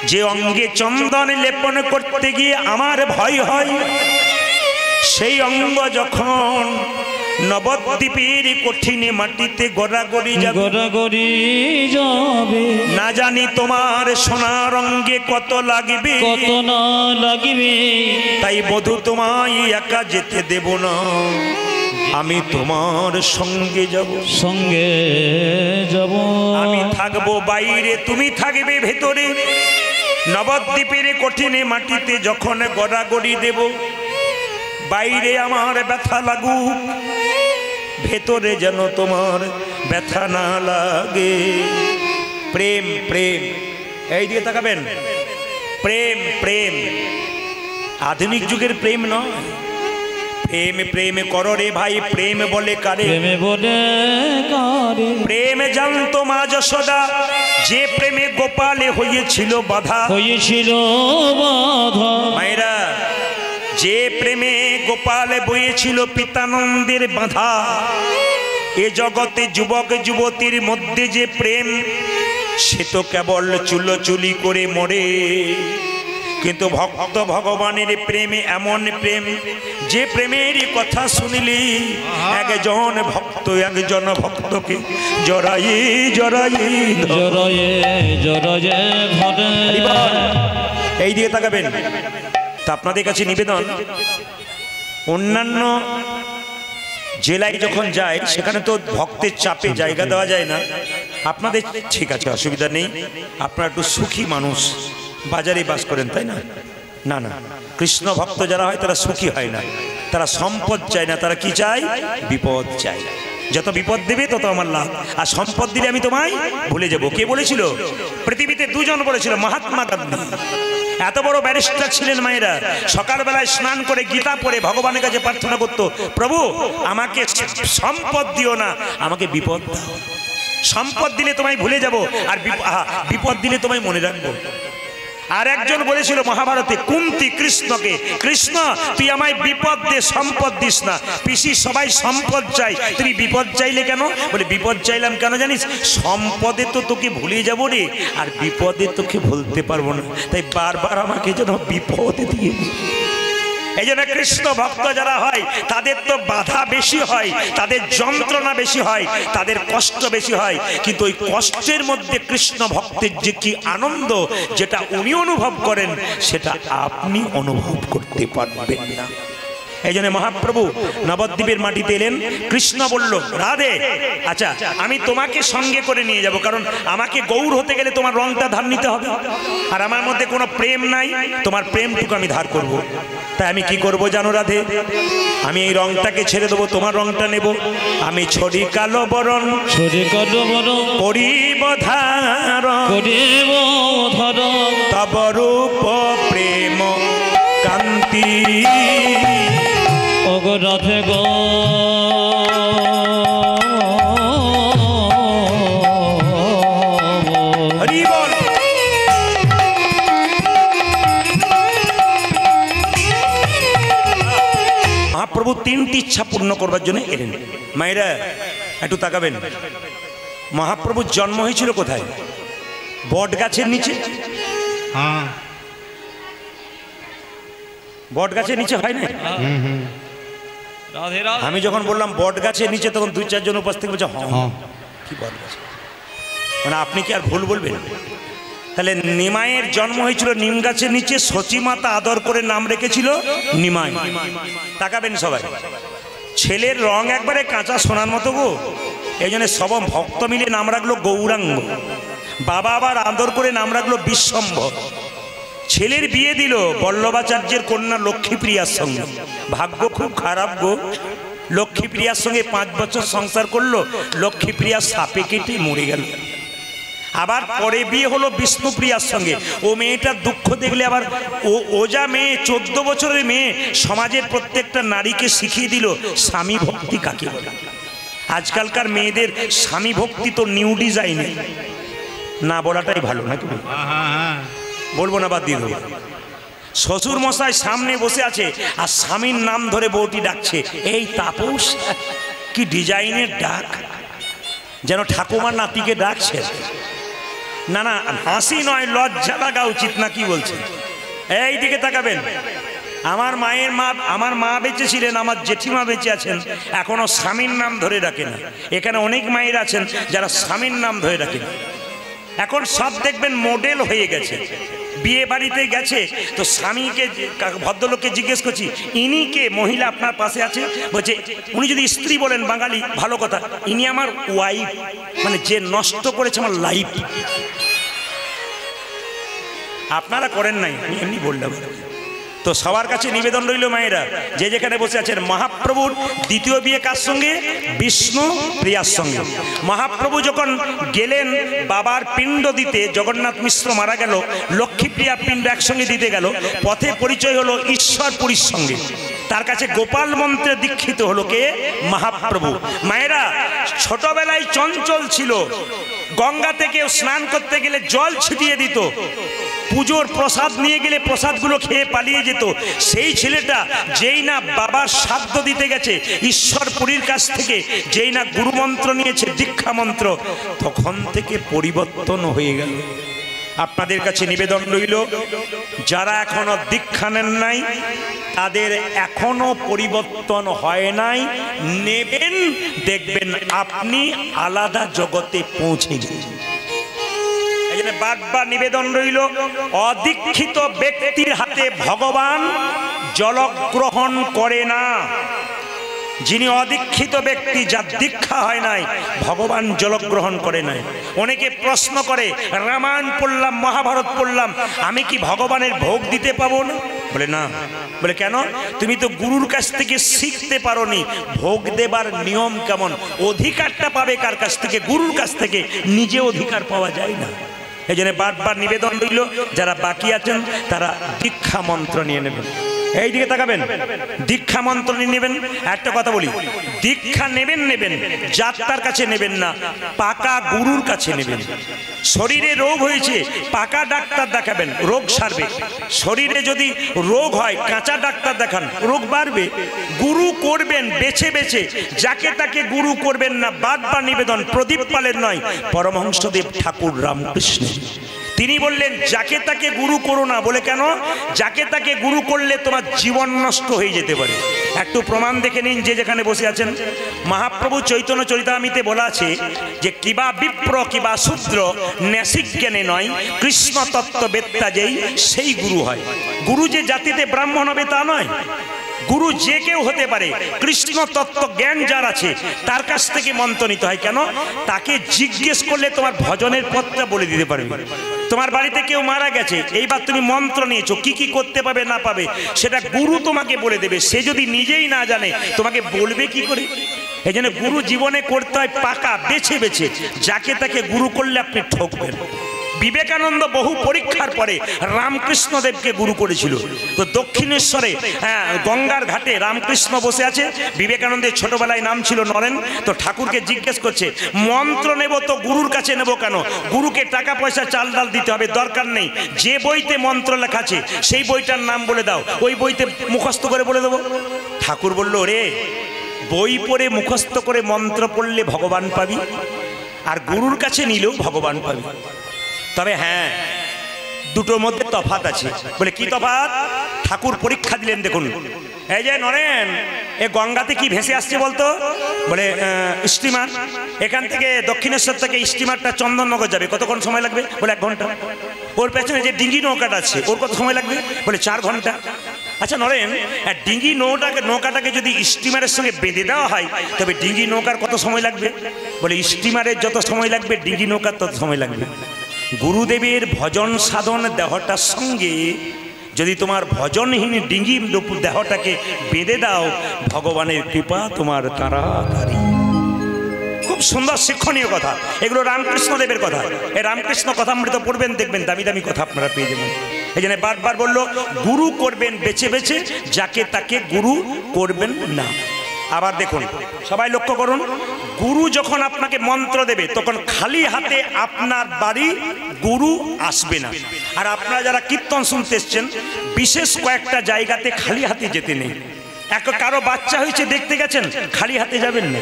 S1: যে অঙ্গে চন্দন লেপন করতে গিয়ে আমার ভয় হয়, সেই অঙ্গ যখন নবদ্বীপের কঠিনে মাটিতে গড়াগড়ি যাবে, না জানি তোমার সোনার অঙ্গে কত লাগবে, কত না লাগবে। তাই বধূ তোমায় একা যেতে দেব না, আমি তোমার সঙ্গে যাব, সঙ্গে যাব। আমি থাকবো বাইরে, তুমি থাকবে ভেতরে। নবদ্বীপের কঠিনে মাটিতে যখন গড়াগড়ি দেব, বাইরে আমার ব্যথা লাগুক, ভেতরে যেন তোমার ব্যথা না লাগে। প্রেম প্রেম, এই দিকে তাকাবেন। প্রেম প্রেম, আধুনিক যুগের প্রেম নয়। প্রেম প্রেম করো রে ভাই, প্রেম বলে কারে? প্রেম জানতো মা যশোদা, যে প্রেমে গোপালে হয়েছিল বাধা, মায়েরা যে প্রেমে গোপালে বয়েছিল পিতানন্দের বাধা। এ জগতে যুবক যুবতীর মধ্যে যে প্রেম, সে তো কেবল চুলোচুলি করে মরে। কিন্তু ভক্ত ভগবানের প্রেমে এমন প্রেম, যে প্রেমের কথা শুনিলি একজন ভক্ত একজন ভক্তকে জড়ায়ে জড়ায়ে জড়ায়ে জড়ায়ে ধরে। এই দিয়ে তাকাবেন। তা আপনাদের কাছে নিবেদন, অন্যান্য জেলায় যখন যায় সেখানে তো ভক্তের চাপে জায়গা দেওয়া যায় না। আপনাদের ঠিক আছে, অসুবিধা নেই, আপনারা একটু সুখী মানুষ, বাজারে বাস করেন, তাই না? না না, কৃষ্ণ ভক্ত যারা হয় তারা সুখী হয় না, তারা সম্পদ চায় না, তারা কি চায়? বিপদ চায়। যত বিপদ দেবে তত আমার লাভ, আর সম্পদ দিলে আমি তোমায় ভুলে যাব। কে বলেছিল? পৃথিবীতে দুজন বলেছিল, মহাত্মা গান্ধী। এত বড় ব্যারিস্টার ছিলেন মায়েরা, সকালবেলায় স্নান করে গীতা পড়ে ভগবানের কাছে প্রার্থনা করতো, প্রভু আমাকে সম্পদ দিও না, আমাকে বিপদ দাও। সম্পদ দিলে তোমায় ভুলে যাব, আর বিপদ দিলে তোমায় মনে রাখবো। আর একজন বলেছিল মহাভারতে কুন্তি কৃষ্ণকে, কৃষ্ণ তুই আমায় বিপদ দে, সম্পদ দিস না। পিসি সবাই সম্পদ চাই, তুমি বিপদ চাইলে কেন? বলে বিপদ চাইলাম কেন জানিস? সম্পদে তো তোকে ভুলে যাবো রে, আর বিপদে তোকে ভুলতে পারবো না, তাই বারবার আমাকে যেন বিপদ দিয়ে। এই জন্য কৃষ্ণ ভক্ত যারা হয় তাদের তো বাধা বেশি হয়, তাদের যন্ত্রণা বেশি হয়, তাদের কষ্ট বেশি হয়, কিন্তু ওই কষ্টের মধ্যে কৃষ্ণ ভক্তের যে কি আনন্দ, যেটা উনি অনুভব করেন সেটা আপনি অনুভব করতে পারবেন না। এই জন্য মহাপ্রভু নবদ্বীপের মাটিতে এলেন। কৃষ্ণ বলল, রাধে আচ্ছা আমি তোমাকে সঙ্গে করে নিয়ে যাব, কারণ আমাকে গৌর হতে গেলে তোমার রংটা ধার নিতে হবে, আর আমার মধ্যে কোনো প্রেম নাই, তোমার প্রেমটুকু আমি ধার করব। তাই আমি কি করব জানো রাধে, আমি এই রংটাকে ছেড়ে দেবো, তোমার রংটা নেব। আমি ছড়ি কালো বরণ করিব ধারণ তব রূপ প্রেম কান্তি
S2: ওগো রাধে গো
S1: হরি বল। মহাপ্রভু তিনটি ইচ্ছা পূর্ণ করবার জন্য এলেন। মায়েরা একটু তাকাবেন, মহাপ্রভুর জন্ম হয়েছিল কোথায়? বট গাছের নিচে।
S2: হ্যাঁ,
S1: বট গাছের নিচে হয় না? আমি যখন বললাম বট গাছের নিচে, তখন দুই চারজন উপস্থিত বলছে হ্যাঁ কি বট গাছ, মানে আপনি কি আর ভুল বলবেন? তাহলে নিমাইয়ের জন্ম হয়েছিল নিম গাছের নিচে, সচিমাতা আদর করে নাম রেখেছিল নিমাই। তাকাবেন সবাই, ছেলের রং একবারে কাঁচা সোনার মতো গো, এই জন্য সব ভক্ত মিলে নাম রাখলো গৌরাঙ্গ। বাবা আবার আদর করে নাম রাখলো বিশ্বম্ভর। ছেলের বিয়ে দিল বল্লভাচার্যের কন্যা লক্ষ্মীপ্রিয়ার সঙ্গে। ভাগ্য খুব খারাপ গো, লক্ষ্মীপ্রিয়ার সঙ্গে 5 বছর সংসার করলো, লক্ষ্মীপ্রিয়া সাপে কেটে মরে গেল। আবার পরে বিয়ে হলো বিষ্ণুপ্রিয়ার সঙ্গে। ও মেয়েটার দুঃখ দেখলে আবার ওজা মেয়ে, 14 বছরের মেয়ে, সমাজের প্রত্যেকটা নারীকে শিখিয়ে দিল স্বামী ভক্তি কাকে বলে। আজকালকার মেয়েদের স্বামী ভক্তি তো নিউ ডিজাইনে, না বলাটাই ভালো নাকি? বলবো না, বাদ দিয়ে দেবো। শ্বশুর মশাই সামনে বসে আছে আর স্বামীর নাম ধরে বউটি ডাকছে, এই তাপস, কি ডিজাইনের ডাক, যেন ঠাকুমার নাতিকে ডাকছে। না না, হাসি নয়, লজ্জা লাগা উচিত না, কি বলছে? এই দিকে তাকাবেন, আমার মা বেঁচে ছিলেন, আমার জেঠিমা বেঁচে আছেন, এখনো স্বামীর নাম ধরে ডাকে না। এখানে অনেক মায়ের আছেন যারা স্বামীর নাম ধরে ডাকেন। এখন সব দেখবেন মডেল হয়ে গেছে। বিয়ে বাড়িতে গেছে তো স্বামীকে, ভদ্রলোককে জিজ্ঞেস করছি ইনি কে মহিলা আপনার পাশে আছে? বলছে উনি যদি স্ত্রী বলেন বাঙালি ভালো কথা, ইনি আমার ওয়াইফ, মানে যে নষ্ট করেছে আমার লাইফ। আপনারা করেন নাই, আমি এমনি বললাম। তো সবার কাছে নিবেদন রইল মায়েরা, যে যেখানে বসে আছেন, মহাপ্রভুর দ্বিতীয় বিয়ে কার সঙ্গে? বিষ্ণু প্রিয়ার সঙ্গে। মহাপ্রভু যখন গেলেন বাবার পিণ্ড দিতে, জগন্নাথ মিশ্র মারা গেল, লক্ষ্মীপ্রিয়া পিণ্ড একসঙ্গে দিতে গেল, পথে পরিচয় হলো ঈশ্বরপুরীর সঙ্গে। তার কাছে গোপাল মন্ত্রে দীক্ষিত হলো কে? মহাপ্রভু। মায়েরা ছোটবেলায় চঞ্চল ছিল, গঙ্গা থেকে স্নান করতে গেলে জল ছিটিয়ে দিত, পুজোর প্রসাদ নিয়ে গেলে প্রসাদগুলো খেয়ে পালিয়ে যেত। সেই ছেলেটা যেই না বাবার শ্রাদ্ধ দিতে গেছে ঈশ্বরপুরীর কাছ থেকে, যেই না গুরুমন্ত্র নিয়েছে, দীক্ষা মন্ত্র, তখন থেকে পরিবর্তন হয়ে গেল। আপনাদের কাছে নিবেদন রইল, যারা এখনো দীক্ষা নেন নাই, তাদের এখনো পরিবর্তন হয় নাই, নেবেন, দেখবেন আপনি আলাদা জগতে পৌঁছে গেছেন। এই জন্য বারবার নিবেদন রইল, অদীক্ষিত ব্যক্তির হাতে ভগবান জলগ্রহণ করে না। যিনি অদীক্ষিত ব্যক্তি, যার দীক্ষা হয় নাই, ভগবান জলগ্রহণ করে নাই। অনেকে প্রশ্ন করে, রামায়ণ পড়লাম, মহাভারত পড়লাম, আমি কি ভগবানের ভোগ দিতে পাবো না? বলে না। বলে কেন? তুমি তো গুরুর কাছ থেকে শিখতে পারোনি ভোগ দেবার নিয়ম কেমন। অধিকারটা পাবে কার কাছ থেকে? গুরুর কাছ থেকে। নিজে অধিকার পাওয়া যায় না। এই জন্য বারবার নিবেদন রইল, যারা বাকি আছেন তারা দীক্ষা মন্ত্র নিয়ে নেবেন। এই দিকে তাকাবেন, দীক্ষা মন্ত্র নিয়ে নেবেন। একটা কথা বলি, দীক্ষা নেবেন, যাত্রার কাছে নেবেন না, পাকা গুরুর কাছে নেবেন। শরীরে রোগ হয়েছে, পাকা ডাক্তার দেখাবেন, রোগ সারবে। শরীরে যদি রোগ হয়, কাঁচা ডাক্তার দেখান, রোগ বাড়বে। গুরু করবেন বেছে বেছে, যাকে তাকে গুরু করবেন না। বারবার নিবেদন, প্রদীপ পালের নয়, পরমহংসদেব ঠাকুর রামকৃষ্ণ। তিনি বললেন যাকে তাকে গুরু করো না। বলে কেন? যাকে তাকে গুরু করলে তোমার জীবন নষ্ট হয়ে যেতে পারে। একটু প্রমাণ দেখে নিন, যে যেখানে বসে আছেন। মহাপ্রভু চৈতন্য চরিতামৃতে বলা আছে যে কিবা বিপ্র কিবা শূদ্র ন্যাসিক জ্ঞানে নয়, কৃষ্ণ তত্ত্ব বেত্তা যেই সেই গুরু হয়। গুরু যে জাতিতে ব্রাহ্মণ হবে তা নয়। গুরু যে কেউ হতে পারে, কৃষ্ণ তত্ত্ব জ্ঞান যার আছে তার কাছ থেকে মন্ত্র নিতে হয়। কেন? তাকে জিজ্ঞেস করলে তোমার ভজনের পথটা বলে দিতে পারবে। তোমার বাড়িতে কেউ মারা গেছে, এইবার তুমি মন্ত্র নিয়েছো, কি কি করতে পাবে না পাবে সেটা গুরু তোমাকে বলে দেবে। সে যদি নিজেই না জানে তোমাকে বলবে কি করে? এই জন্য গুরু জীবনে করতে হয় পাকা, বেছে বেছে। যাকে তাকে গুরু করলে আপনি ঠকবেন। বিবেকানন্দ বহু পরীক্ষার পরে রামকৃষ্ণদেবকে গুরু করেছিল। তো দক্ষিণেশ্বরে গঙ্গার ঘাটে রামকৃষ্ণ বসে আছে, বিবেকানন্দের ছোটবেলায় নাম ছিল নরেন। তো ঠাকুরকে জিজ্ঞেস করছে, মন্ত্র নেব তো গুরুর কাছে নেব কেন? গুরুকে টাকা পয়সা চাল ডাল দিতে হবে, দরকার নেই। যে বইতে মন্ত্র লেখা আছে সেই বইটার নাম বলে দাও, ওই বইতে মুখস্থ করে বলে দেবো। ঠাকুর বলল, রে বই পড়ে মুখস্থ করে মন্ত্র পড়লে ভগবান পাবি, আর গুরুর কাছে নিলেও ভগবান পাবি। তবে হ্যাঁ, দুটোর মধ্যে তফাৎ আছে। বলে কি তফাৎ? ঠাকুর পরীক্ষা দিলেন, দেখুন এই যে নরেন, এ গঙ্গাতে কি ভেসে আসছে বলতো? বলে স্টিমার। এখান থেকে দক্ষিণেশ্বর থেকে স্টিমারটা চন্দননগর যাবে, কতক্ষণ সময় লাগবে? বলে 1 ঘন্টা। ওর পেছনে যে ডিঙ্গি নৌকাটা আছে ওর কত সময় লাগবে? বলে 4 ঘন্টা। আচ্ছা নরেন, ডিঙ্গি নৌকাটাকে যদি স্টিমারের সঙ্গে বেঁধে দেওয়া হয় তবে ডিঙ্গি নৌকার কত সময় লাগবে? বলে স্টিমারের যত সময় লাগবে ডিঙ্গি নৌকার তত সময় লাগবে। গুরুদেবের ভজন সাধন দেহটার সঙ্গে যদি তোমার ভজনহীন ডিঙ্গি দেহটাকে বেঁধে দাও, ভগবানের কৃপা তোমার তাড়াতাড়ি। খুব সুন্দর শিক্ষণীয় কথা এগুলো, রামকৃষ্ণদেবের কথা। এই রামকৃষ্ণ কথামৃত পড়বেন, দেখবেন দামি দামি কথা আপনারা পেয়ে যাবেন। এই জন্য বারবার বললো, গুরু করবেন বেছে বেছে, যাকে তাকে গুরু করবেন না। আবার দেখুন, সবাই লক্ষ্য করুন, গুরু যখন আপনাকে মন্ত্র দেবে তখন খালি হাতে আপনার বাড়ি গুরু আসবে না। আর আপনারা যারা কীর্তন শুনতে এসছেন, বিশেষ কয়েকটা জায়গাতে খালি হাতে যেতে নেই। কারো বাচ্চা হয়েছে দেখতে গেছেন, খালি হাতে যাবেন না।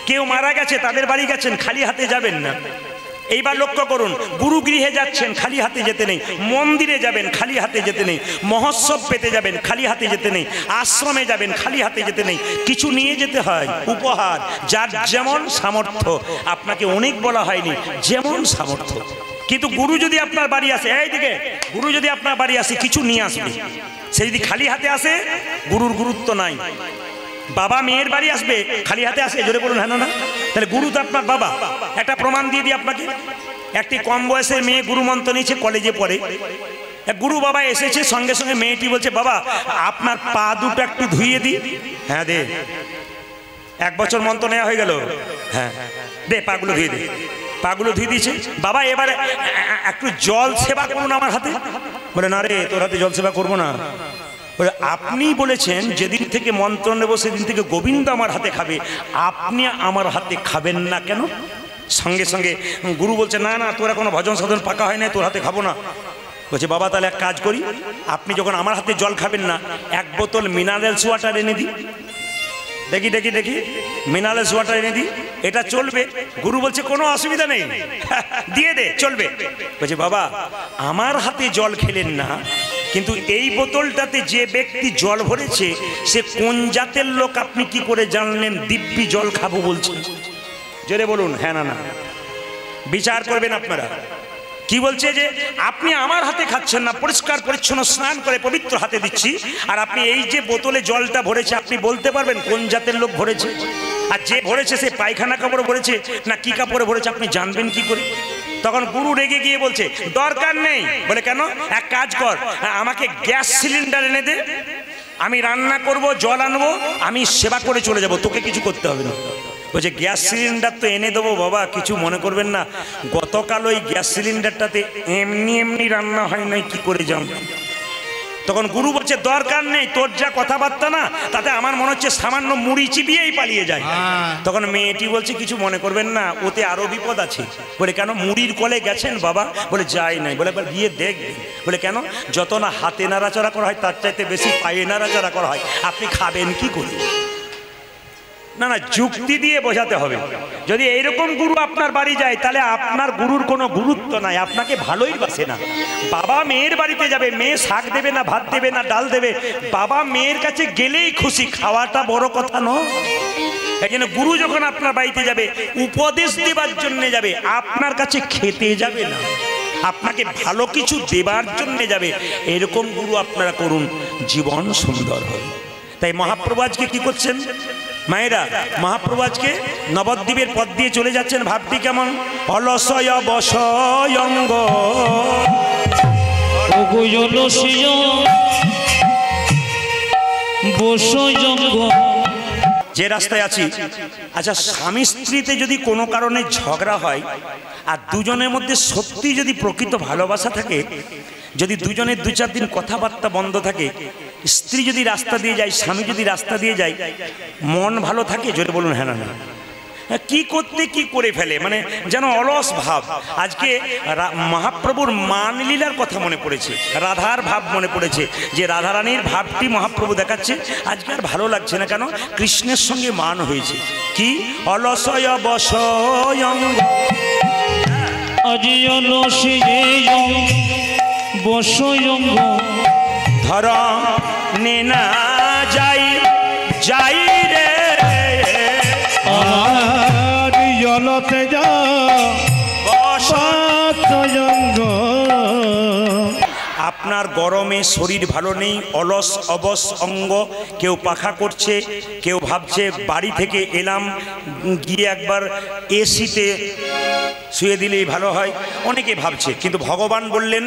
S1: কেউ মারা গেছে তাদের বাড়ি গেছেন, খালি হাতে যাবেন না। এইবার লক্ষ্য করুন, গুরু গৃহে যাচ্ছেন, খালি হাতে যেতে নেই। মন্দিরে যাবেন, খালি হাতে যেতে নেই। মহোৎসব পেতে যাবেন, খালি হাতে যেতে নেই। আশ্রমে যাবেন, খালি হাতে যেতে নেই। কিছু নিয়ে যেতে হয়, উপহার, যার যেমন সামর্থ্য। আপনাকে অনেক বলা হয়নি, যেমন সামর্থ্য। কিন্তু গুরু যদি আপনার বাড়ি আসে, এইদিকে গুরু যদি আপনার বাড়ি আসে, কিছু নিয়ে আসবে। সে যদি খালি হাতে আসে, গুরুর গুরুত্ব নাই। বাবা মেয়ের বাড়ি আসবে, খালি হাতে আসে, জোরে বলুন হ্যাঁ না? তাহলে গুরু তো আপনার বাবা। একটা প্রমাণ দিয়ে দিই আপনাকে। একটি কম বয়সের মেয়ে গুরু মন্ত্র নিয়েছে, কলেজে পড়ে। গুরু বাবা এসেছে, সঙ্গে সঙ্গে মেয়েটি বলছে, বাবা আপনার পা দুটো একটু ধুইয়ে দিই। হ্যাঁ দে। 1 বছর মন্ত্র নেওয়া হয়ে গেল, হ্যাঁ দে, পাগুলো ধুয়ে দে। পাগুলো ধুয়ে দিয়েছে। বাবা এবারে একটু জল সেবা করুন আমার হাতে। বলে না রে, তোর হাতে জল সেবা করবো না। আপনি বলেছেন যেদিন থেকে মন্ত্র নেব সেদিন থেকে গোবিন্দ আমার হাতে খাবে, আপনি আমার হাতে খাবেন না কেন? সঙ্গে সঙ্গে গুরু বলছে, না না, তোরা কোনো ভজন সাধন পাকা হয় না, তোর হাতে খাবো না। বলছে, বাবা তাহলে এক কাজ করি, আপনি যখন আমার হাতে জল খাবেন না, 1 বোতল মিনারেলস ওয়াটার এনে দিই। দেখি দেখি দেখি, মিনারেলস ওয়াটার এনে দিই, এটা চলবে? গুরু বলছে, কোনো অসুবিধা নেই, দিয়ে দে, চলবে। বলছে, বাবা আমার হাতে জল খেলেন না, কিন্তু এই বোতলটাতে যে ব্যক্তি জল ভরেছে সে কোন জাতের লোক আপনি কি করে জানলেন দিব্যি জল খাবো বলছেন? জোরে বলুন হ্যাঁ না? বিচার করবেন আপনারা। কি বলছে যে আপনি আমার হাতে খাচ্ছেন না, পরিষ্কার পরিচ্ছন্ন স্নান করে পবিত্র হাতে দিচ্ছি, আর আপনি এই যে বোতলে জলটা ভরেছে আপনি বলতে পারবেন কোন জাতের লোক ভরেছে? আর যে ভরেছে সে পায়খানা কাপড়ে ভরেছে না কি কাপড়ে ভরেছে আপনি জানবেন কি করে? তখন গুরু রেগে গিয়ে বলছে, দরকার নেই। বলে কেন? এক কাজ কর, আমাকে গ্যাস সিলিন্ডার এনে দে, আমি রান্না করব, জল আনবো, আমি সেবা করে চলে যাব, তোকে কিছু করতে হবে না। বলছে, গ্যাস সিলিন্ডার তো এনে দেবো বাবা, কিছু মনে করবেন না, গতকাল ওই গ্যাস সিলিন্ডারটাতে এমনি এমনি রান্না হয় নাই, কি করে জানবো? তখন গুরু বলছে, দরকার নেই, তোর যা কথাবার্তা না তাতে আমার মনে হচ্ছে সামান্য মুড়ি চিবিয়েই পালিয়ে যায়। তখন মেয়েটি বলছে, কিছু মনে করবেন না, ওতে আরো বিপদ আছে। বলে কেন? মুড়ির কলে গেছেন বাবা? বলে যাই নাই। বলে গিয়ে দেখবেন। বলে কেন? যত না হাতে নাড়াচাড়া করা হয় তার চাইতে বেশি পায়ে নাড়াচাড়া করা হয়, আপনি খাবেন কি করে? না না, যুক্তি দিয়ে বোঝাতে হবে। যদি এইরকম গুরু আপনার বাড়ি যায় তাহলে আপনার গুরুর কোনো গুরুত্ব নাই, আপনাকে ভালোই বাসে না। বাবা মেয়ের বাড়িতে যাবে, মেয়ে শাক দেবে না, ভাত দেবে না, ডাল দেবে, বাবা মেয়ের কাছে গেলেই খুশি, খাওয়াটা বড় কথা নয়। এই জন্য গুরু যখন আপনার বাড়িতে যাবে উপদেশ দেবার জন্য যাবে, আপনার কাছে খেতে যাবে না, আপনাকে ভালো কিছু দেবার জন্য যাবে। এরকম গুরু আপনারা করুন, জীবন সুন্দর হবে। তাই মহাপ্রভু আজকে কি করছেন মায়েরা? মহাপ্রভু আজকে নবদ্বীপের পথ দিয়ে চলে যাচ্ছেন। ভাবটি কেমন? অলসয় বসয়ঙ্গ যে রাস্তায় আছি। আচ্ছা, স্বামী স্ত্রীতে যদি কোনো কারণে ঝগড়া হয় আর দুজনের মধ্যে সত্যি যদি প্রকৃত ভালোবাসা থাকে, যদি দুজনের 2-4 দিন কথাবার্তা বন্ধ থাকে, স্ত্রী যদি রাস্তা দিয়ে যায়, স্বামী যদি রাস্তা দিয়ে যায়, মন ভালো থাকে? জোরে বলুন হ্যাঁ না না। কি করতে কি করে ফেলে, মানে যেন অলস ভাব। আজকে মহাপ্রভুর মান লীলার কথা মনে পড়েছে, রাধার ভাব মনে পড়েছে, যে রাধারানীর ভাবটি মহাপ্রভু দেখাচ্ছে। আজকে আর ভালো লাগছে না, কেন? কৃষ্ণের সঙ্গে মান হয়েছে। কি? অলসয় বসয়ঙ্গ
S2: বসয়ঙ্গ
S1: ধর নে না যাই যাই রে
S2: আর জলতে যা বসয়ঙ্গ।
S1: আপনার গরমে শরীর ভালো নেই, অলস অবস অঙ্গ, কেউ পাখা করছে, কেউ ভাবছে বাড়ি থেকে এলাম, গিয়ে একবার এসিতে শুয়ে দিলেই ভালো হয়, অনেকে ভাবছে। কিন্তু ভগবান বললেন,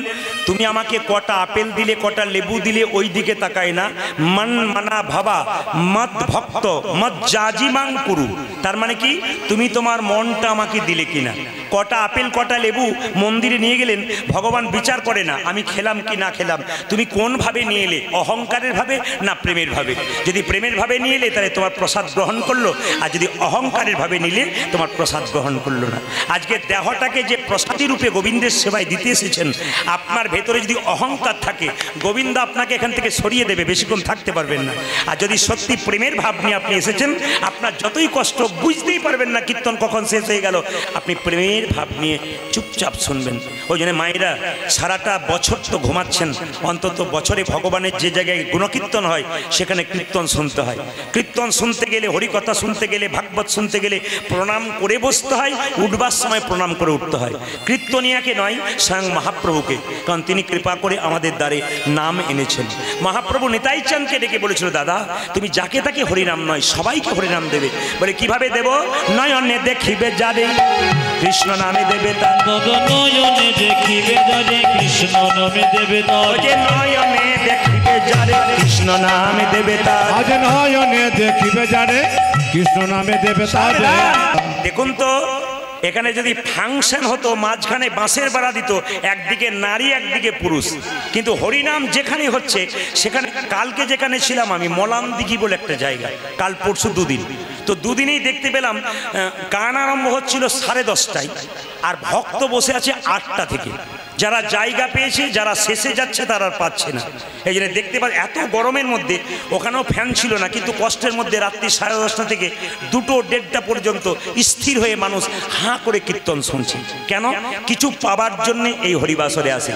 S1: তুমি আমাকে কটা আপেল দিলে, কটা লেবু দিলে, ওই দিকে তাকায় না। মন মানা ভাবা মত ভক্ত মত জাজিমাং কুরু। তার মানে কি? তুমি তোমার মনটা আমাকে দিলে কিনা। কটা আপেল কটা লেবু মন্দিরে নিয়ে গেলেন, ভগবান বিচার করে না আমি খেলাম কি না খেলাম, তুমি কোন ভাবে নিয়ে এলে, অহংকারের ভাবে না প্রেমের ভাবে। যদি প্রেমের ভাবে নিয়ে এলে তাহলে তোমার প্রসাদ গ্রহণ করলো, আর যদি অহংকারের ভাবে নিলে তোমার প্রসাদ গ্রহণ করলো না। আজকে দেহটাকে যে প্রসাদী রূপে গোবিন্দের সেবায় দিতে এসেছেন, আপনার ভেতরে যদি অহংকার থাকে, গোবিন্দ আপনাকে এখান থেকে সরিয়ে দেবে, বেশিক্ষণ থাকতে পারবেন না। আর যদি সত্যি প্রেমের ভাব নিয়ে আপনি এসেছেন, আপনার যতই কষ্ট, বুঝতেই পারবেন না কীর্তন কখন শেষ হয়ে গেল। আপনি প্রেমের ভাব নিয়ে চুপচাপ শুনবেন। ওই জন্য মায়েরা সারাটা বছর তো ঘুমাচ্ছেন, অন্তত বছরে ভগবানের যে জায়গায় গুণকীর্তন হয় সেখানে কীর্তন শুনতে হয়। কীর্তন শুনতে গেলে, হরিকথা শুনতে গেলে, ভাগবত শুনতে গেলে প্রণাম করে বসতে হয়, উঠবার সময় প্রণাম করে উঠতে হয়। কীর্তনিয়াকে নয়, স্বয়ং মহাপ্রভুকে, কারণ তিনি কৃপা করে আমাদের দ্বারে নাম এনেছেন। মহাপ্রভু নিতাই চাঁদকে ডেকে বলেছিল, দাদা তুমি যাকে তাকে হরিনাম নয়, সবাইকে হরিনাম দেবে। বলে কিভাবে দেব? নয়নে দেখিবে যারে কৃষ্ণ নামে দেবে তার,
S2: নয়নে দেখিবে যারে কৃষ্ণ নামে দেবে তার,
S1: নয়নে দেখিবে যারে কৃষ্ণ নামে দেবে তার,
S2: আজ নয়নে দেখিবে যারে কৃষ্ণ নামে দেবে তার।
S1: দেখুন তো, এখানে যদি ফাংশন হতো, মাঝখানে বাঁশের বেড়া দিত, একদিকে নারী একদিকে পুরুষ, কিন্তু হরিনাম যেখানে হচ্ছে সেখানে, কালকে যেখানে ছিলাম আমি, মলান দিঘি বলে একটা জায়গা, কাল পরশু 2 দিন, তো 2 দিনেই দেখতে পেলাম গান আরম্ভ হচ্ছিল 10:30টায়, আর ভক্ত বসে আছে 8টা থেকে। যারা জায়গা পেয়েছে, যারা শেষে যাচ্ছে তারা আর পাচ্ছে না। এই জন্য দেখতে পাচ্ছি এত গরমের মধ্যে, ওখানেও ফ্যান ছিল না, কিন্তু কষ্টের মধ্যে রাত্রি 10:30টা থেকে 2-1:30টা পর্যন্ত স্থির হয়ে মানুষ হাঁ করে কীর্তন শুনছে। কেন? কিছু পাবার জন্যে এই হরিবাসরে আসে।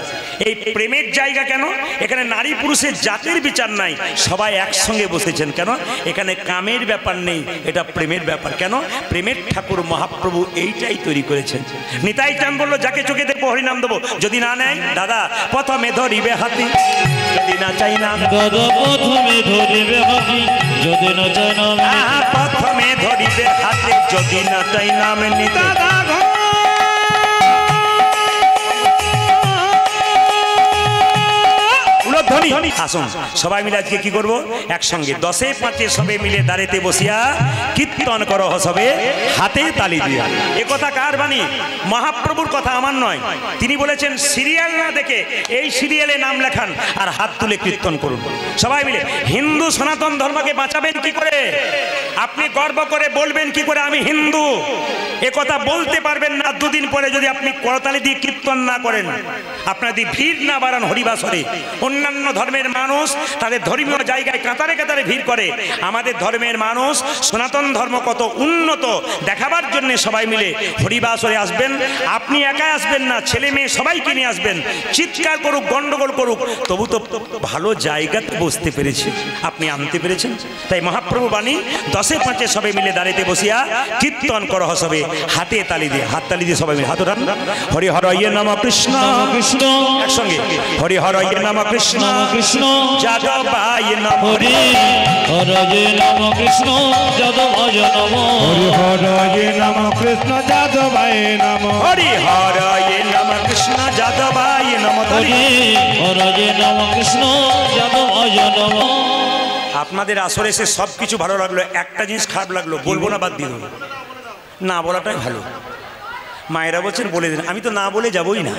S1: এই প্রেমের জায়গা কেন? এখানে নারী পুরুষের জাতের বিচার নাই, সবাই একসঙ্গে বসেছেন। কেন? এখানে কামের ব্যাপার নেই, এটা প্রেমের ব্যাপার। কেন? প্রেমের ঠাকুর মহাপ্রভু এইটাই তৈরি করেছেন। নিতাই চাঁদ বললো, যাকে চোখে দেখবো হরিনাম দেবো, যদি না নেয় দাদা প্রথমে ধরিবে হাতি, যদি না চাই না
S2: দাদা প্রথমে ধরিবে হাতি, যদি না চাই না
S1: প্রথমে ধরিবে হাতি, যদি না চাই নাম নিতে। আসুন সবাই মিলে আজকে কি করবো, একসঙ্গে 10-5 সবে মিলে দাঁড়িতে বসিয়া কীর্তন করো সবে হাতে তালি দিয়া। এ কথা কার বাণী? মহাপ্রভুর কথা, আমার নয়। তিনি বলেছেন সিরিয়াল না দেখে এই সিরিয়ালে নাম লেখান আর হাত তুলে কীর্তন করুন সবাই মিলে। হিন্দু সনাতন ধর্মকে বাঁচাবেন কি করে? আপনি গর্ব করে বলবেন কি করে আমি হিন্দু? এ কথা বলতে পারবেন না 2 দিন পরে যদি আপনি করতালি দিয়ে কীর্তন না করেন, আপনার যদি ভিড় না বাড়ান হরিবাসরে। অন্যান্য ধর্মের মানুষ তাদের ধর্মীয় জায়গায় কাতারে কাতারে ভিড় করে, আমাদের ধর্মের মানুষ সনাতন ধর্ম কত উন্নত দেখাবার জন্য সবাই মিলে হরিবাসরে আসবেন। আপনি একা আসবেন না, ছেলে মেয়ে সবাইকে নিয়ে আসবেন। চিৎকার করুক, গন্ডগোল করুক, তবু তো ভালো জায়গাতে বসতে পেরেছে, আপনি আনতে পেরেছেন। তাই মহাপ্রভু বাণী 10-5 সবে মিলে দাঁড়িতে বসিয়া কীর্তন করো সবে হাতে তালি দিয়ে, হাত তালি দিয়ে সবাই মিলে হাত ওঠান। হরি হর ইয়ে নম কৃষ্ণ
S2: কৃষ্ণ
S1: একসঙ্গে হরি হর ইয়ে নম কৃষ্ণ
S2: কৃষ্ণ
S1: যাদবায় নম।
S2: হরি হর যে নম কৃষ্ণ যাদবায় নম।
S3: হরি হর ইয়ে নম কৃষ্ণ যাদবায় নম।
S1: হরি হর ইয়ে নম কৃষ্ণ যাদবায় নম।
S2: হরি হর যে নম কৃষ্ণ যাদবায় নম।
S1: আপনাদের আসরে এসে সব কিছু ভালো লাগলো, একটা জিনিস খারাপ লাগলো, বলবো না বাদ দিয়ে দেবো, না বলাটাই ভালো। মায়েরা বলছেন বলে দিন, আমি তো না বলে যাবই না।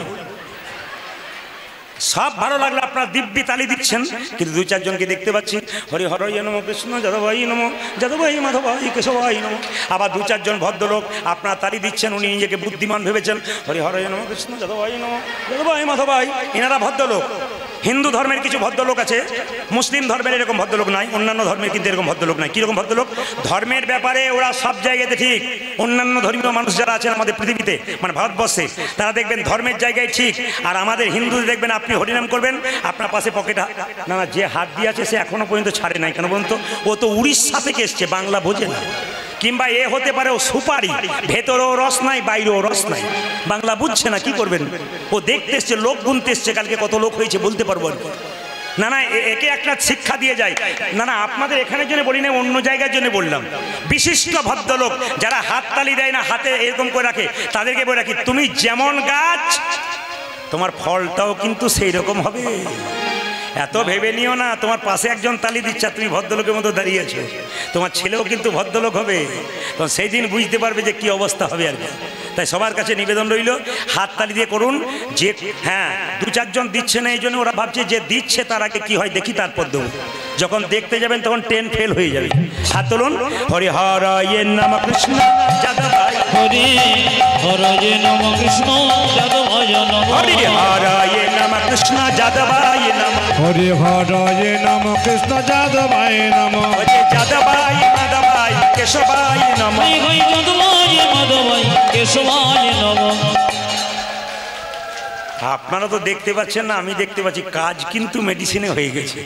S1: সব ভালো লাগলো, আপনারা দিব্যি তালি দিচ্ছেন, কিন্তু দুই চারজনকে দেখতে পাচ্ছি হরি হর নম কৃষ্ণ যাদবাই নম যাদবাই মাধবাই কেশবাই নম। আবার দু চারজন ভদ্রলোক আপনারা তালি দিচ্ছেন, উনি নিজেকে বুদ্ধিমান ভেবেছেন, হরি হর নম কৃষ্ণ যাদবাই নম যাদবাই মাধবাই। এনারা ভদ্রলোক। হিন্দু ধর্মের কিছু ভদ্রলোক আছে, মুসলিম ধর্মের এরকম ভদ্রলোক নাই, অন্যান্য ধর্মের কিন্তু এরকম ভদ্রলোক নাই। কীরকম ভদ্রলোক? ধর্মের ব্যাপারে ওরা সব জায়গাতে ঠিক, অন্যান্য ধর্মীয় মানুষ যারা আছেন আমাদের পৃথিবীতে, মানে ভারতবর্ষে, তারা দেখবেন ধর্মের জায়গায় ঠিক। আর আমাদের হিন্দুদের দেখবেন আপনি হরিনাম করবেন, আপনার পাশে পকেটে না না যে হাত দিয়ে আছে সে এখনো পর্যন্ত ছাড়ে নাই। কেন বলুন তো? ও তো উড়িষ্যা থেকে এসছে, বাংলা বোঝে না। কিংবা এ হতে পারে ও সুপারি, ভেতরেও রস নাই বাইরেও রস নাই, বাংলা বুঝছে না, কি করবেন? ও দেখতে এসছে, লোক গুনতে এসছে, কালকে কত লোক হয়েছে বলতে পারবো আর কি। না না একে একটা শিক্ষা দিয়ে যায়। না না আপনাদের এখানের জন্য বলি না, অন্য জায়গার জন্য বললাম। বিশিষ্ট ভদ্রলোক যারা হাত তালি দেয় না, হাতে এরকম করে রাখে, তাদেরকে বলে রাখি, তুমি যেমন গাছ তোমার ফলটাও কিন্তু সেই রকম হবে। এত ভেবে নিও না তোমার পাশে একজন তালি দিচ্ছে, তুমি ভদ্রলোকের মতো দাঁড়িয়েছো, তোমার ছেলেও কিন্তু ভদ্রলোক হবে, তো সেই দিন বুঝতে পারবে যে কি অবস্থা হবে আর কি। তাই সবার কাছে নিবেদন রইল, হাত তালি দিয়ে করুন। যে হ্যাঁ দু চারজন দিচ্ছে না, এই জন্য ওরা ভাবছে যে দিচ্ছে তার আগে কি হয় দেখি, তারপর দেবো। যখন দেখতে যাবেন তখন ট্রেন ফেল হয়ে যাবে। হাত তুলুন। হরি হর ইয়ে নম কৃষ্ণ যাদবায়।
S2: হরি হর যে নম কৃষ্ণ যাদবায় নম।
S1: হরি হর ইয়ে নম কৃষ্ণ যাদবায় নম।
S3: হরি হর ইয়ে নম কৃষ্ণ যাদবায় নম।
S1: যাদবায় মাধবায় কেশবায় নম।
S2: যাদবায় মাধবায় কেশবায় নম।
S1: আপনারা তো দেখতে পাচ্ছেন না, আমি দেখতে পাচ্ছি, কাজ কিন্তু মেডিসিনে হয়ে গেছে।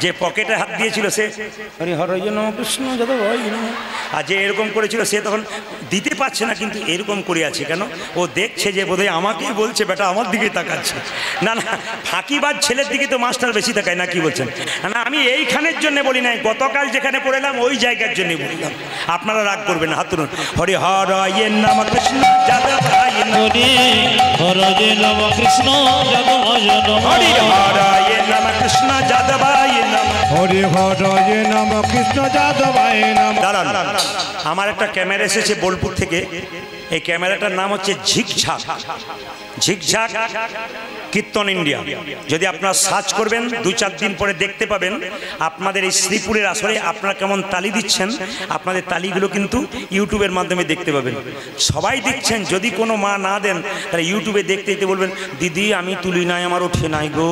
S1: যে পকেটে হাত দিয়েছিল সে হরি হর নম কৃষ্ণ যাদবায় নম, আর যে এরকম করেছিল সে তখন দিতে পারছে না, কিন্তু এরকম করে আছে কেন? ও দেখছে যে বোধহয় আমাকেই বলছে, বেটা আমার দিকে তাকাচ্ছে। না না ফাঁকিবাজ ছেলের দিকে তো মাস্টার বেশি তাকায় না, কি বলছেন? না আমি এইখানের জন্য বলি নাই, গতকাল যেখানে পড়েলাম ওই জায়গার জন্য বললাম, আপনারা রাগ করবেন না। হাত তুলুন। হরি হর নম কৃষ্ণ যাদবায় নম।
S2: হরি হর যে নম কৃষ্ণ যাদবায় নম।
S1: হরি হর নম কৃষ্ণ যাদবায় নম।
S3: হরি হর ইয়ে নম কৃষ্ণ যাদবায় নম।
S1: দাঁড়ান, আমার একটা ক্যামেরা এসেছে বোলপুর থেকে। এই ক্যামেরাটার নাম হচ্ছে ঝিকঝাক, ঝিকঝাক কীর্তন ইন্ডিয়া। যদি আপনারা সার্চ করবেন দু চার দিন পরে দেখতে পাবেন আপনাদের এই শ্রীপুরের আসরে আপনারা কেমন তালি দিচ্ছেন। আপনাদের তালিগুলো কিন্তু ইউটিউবের মাধ্যমে দেখতে পাবেন। সবাই দেখছেন, যদি কোনো মা না দেন তাহলে ইউটিউবে দেখতে দেখতে বলবেন, দিদি আমি তুলি নাই, আমার ওঠে নাই গো।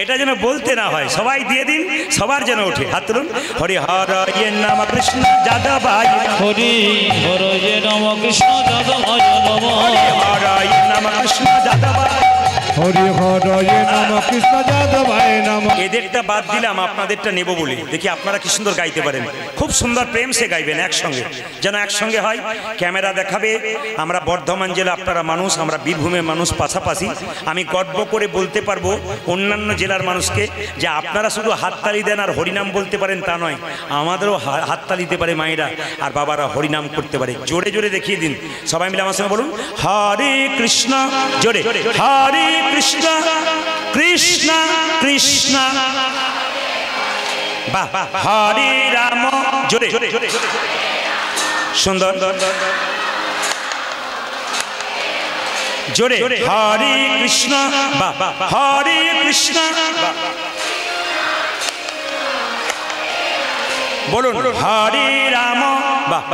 S1: এটা যেন বলতে না হয়, সবাই দিয়ে দিন, সবার যেন ওঠে। হাত তুলুন। হরি হর ইয়ে নম কৃষ্ণ যাদবায়।
S2: হরি হর যে নম কৃষ্ণ যাদবায় নম।
S1: হরি হর ইয়ে নম কৃষ্ণ যাদবায়।
S3: হরি হর ইয়ে নম কৃষ্ণ যাদবায় নম।
S1: এদেরটা বাদ দিলাম, আপনাদেরটা নেব বলি। দেখি আপনারা কি সুন্দর গাইতে পারেন, খুব সুন্দর প্রেম সে গাইবেন একসঙ্গে, যেন একসঙ্গে হয়। ক্যামেরা দেখাবে, আমরা বর্ধমান জেলা, আপনারা মানুষ, আমরা বীরভূমের মানুষ পাশাপাশি। আমি গর্ব করে বলতে পারবো অন্যান্য জেলার মানুষকে যে আপনারা শুধু হাততালি দেন আর হরিনাম বলতে পারেন তা নয়, আমাদেরও হাততালি দিতে পারে মায়েরা আর বাবারা, হরিনাম করতে পারে। জোরে জোরে দেখিয়ে দিন, সবাই মিলে আমার সঙ্গে বলুন, হরে কৃষ্ণ। জোরে, হরে কৃষ্ণ কৃষ্ণ কৃষ্ণ বাহ, হরে রাম। জোরে সুন্দর, জোরে হরে কৃষ্ণ বাহ, হরে কৃষ্ণ বলুন, হরে রাম বাহ,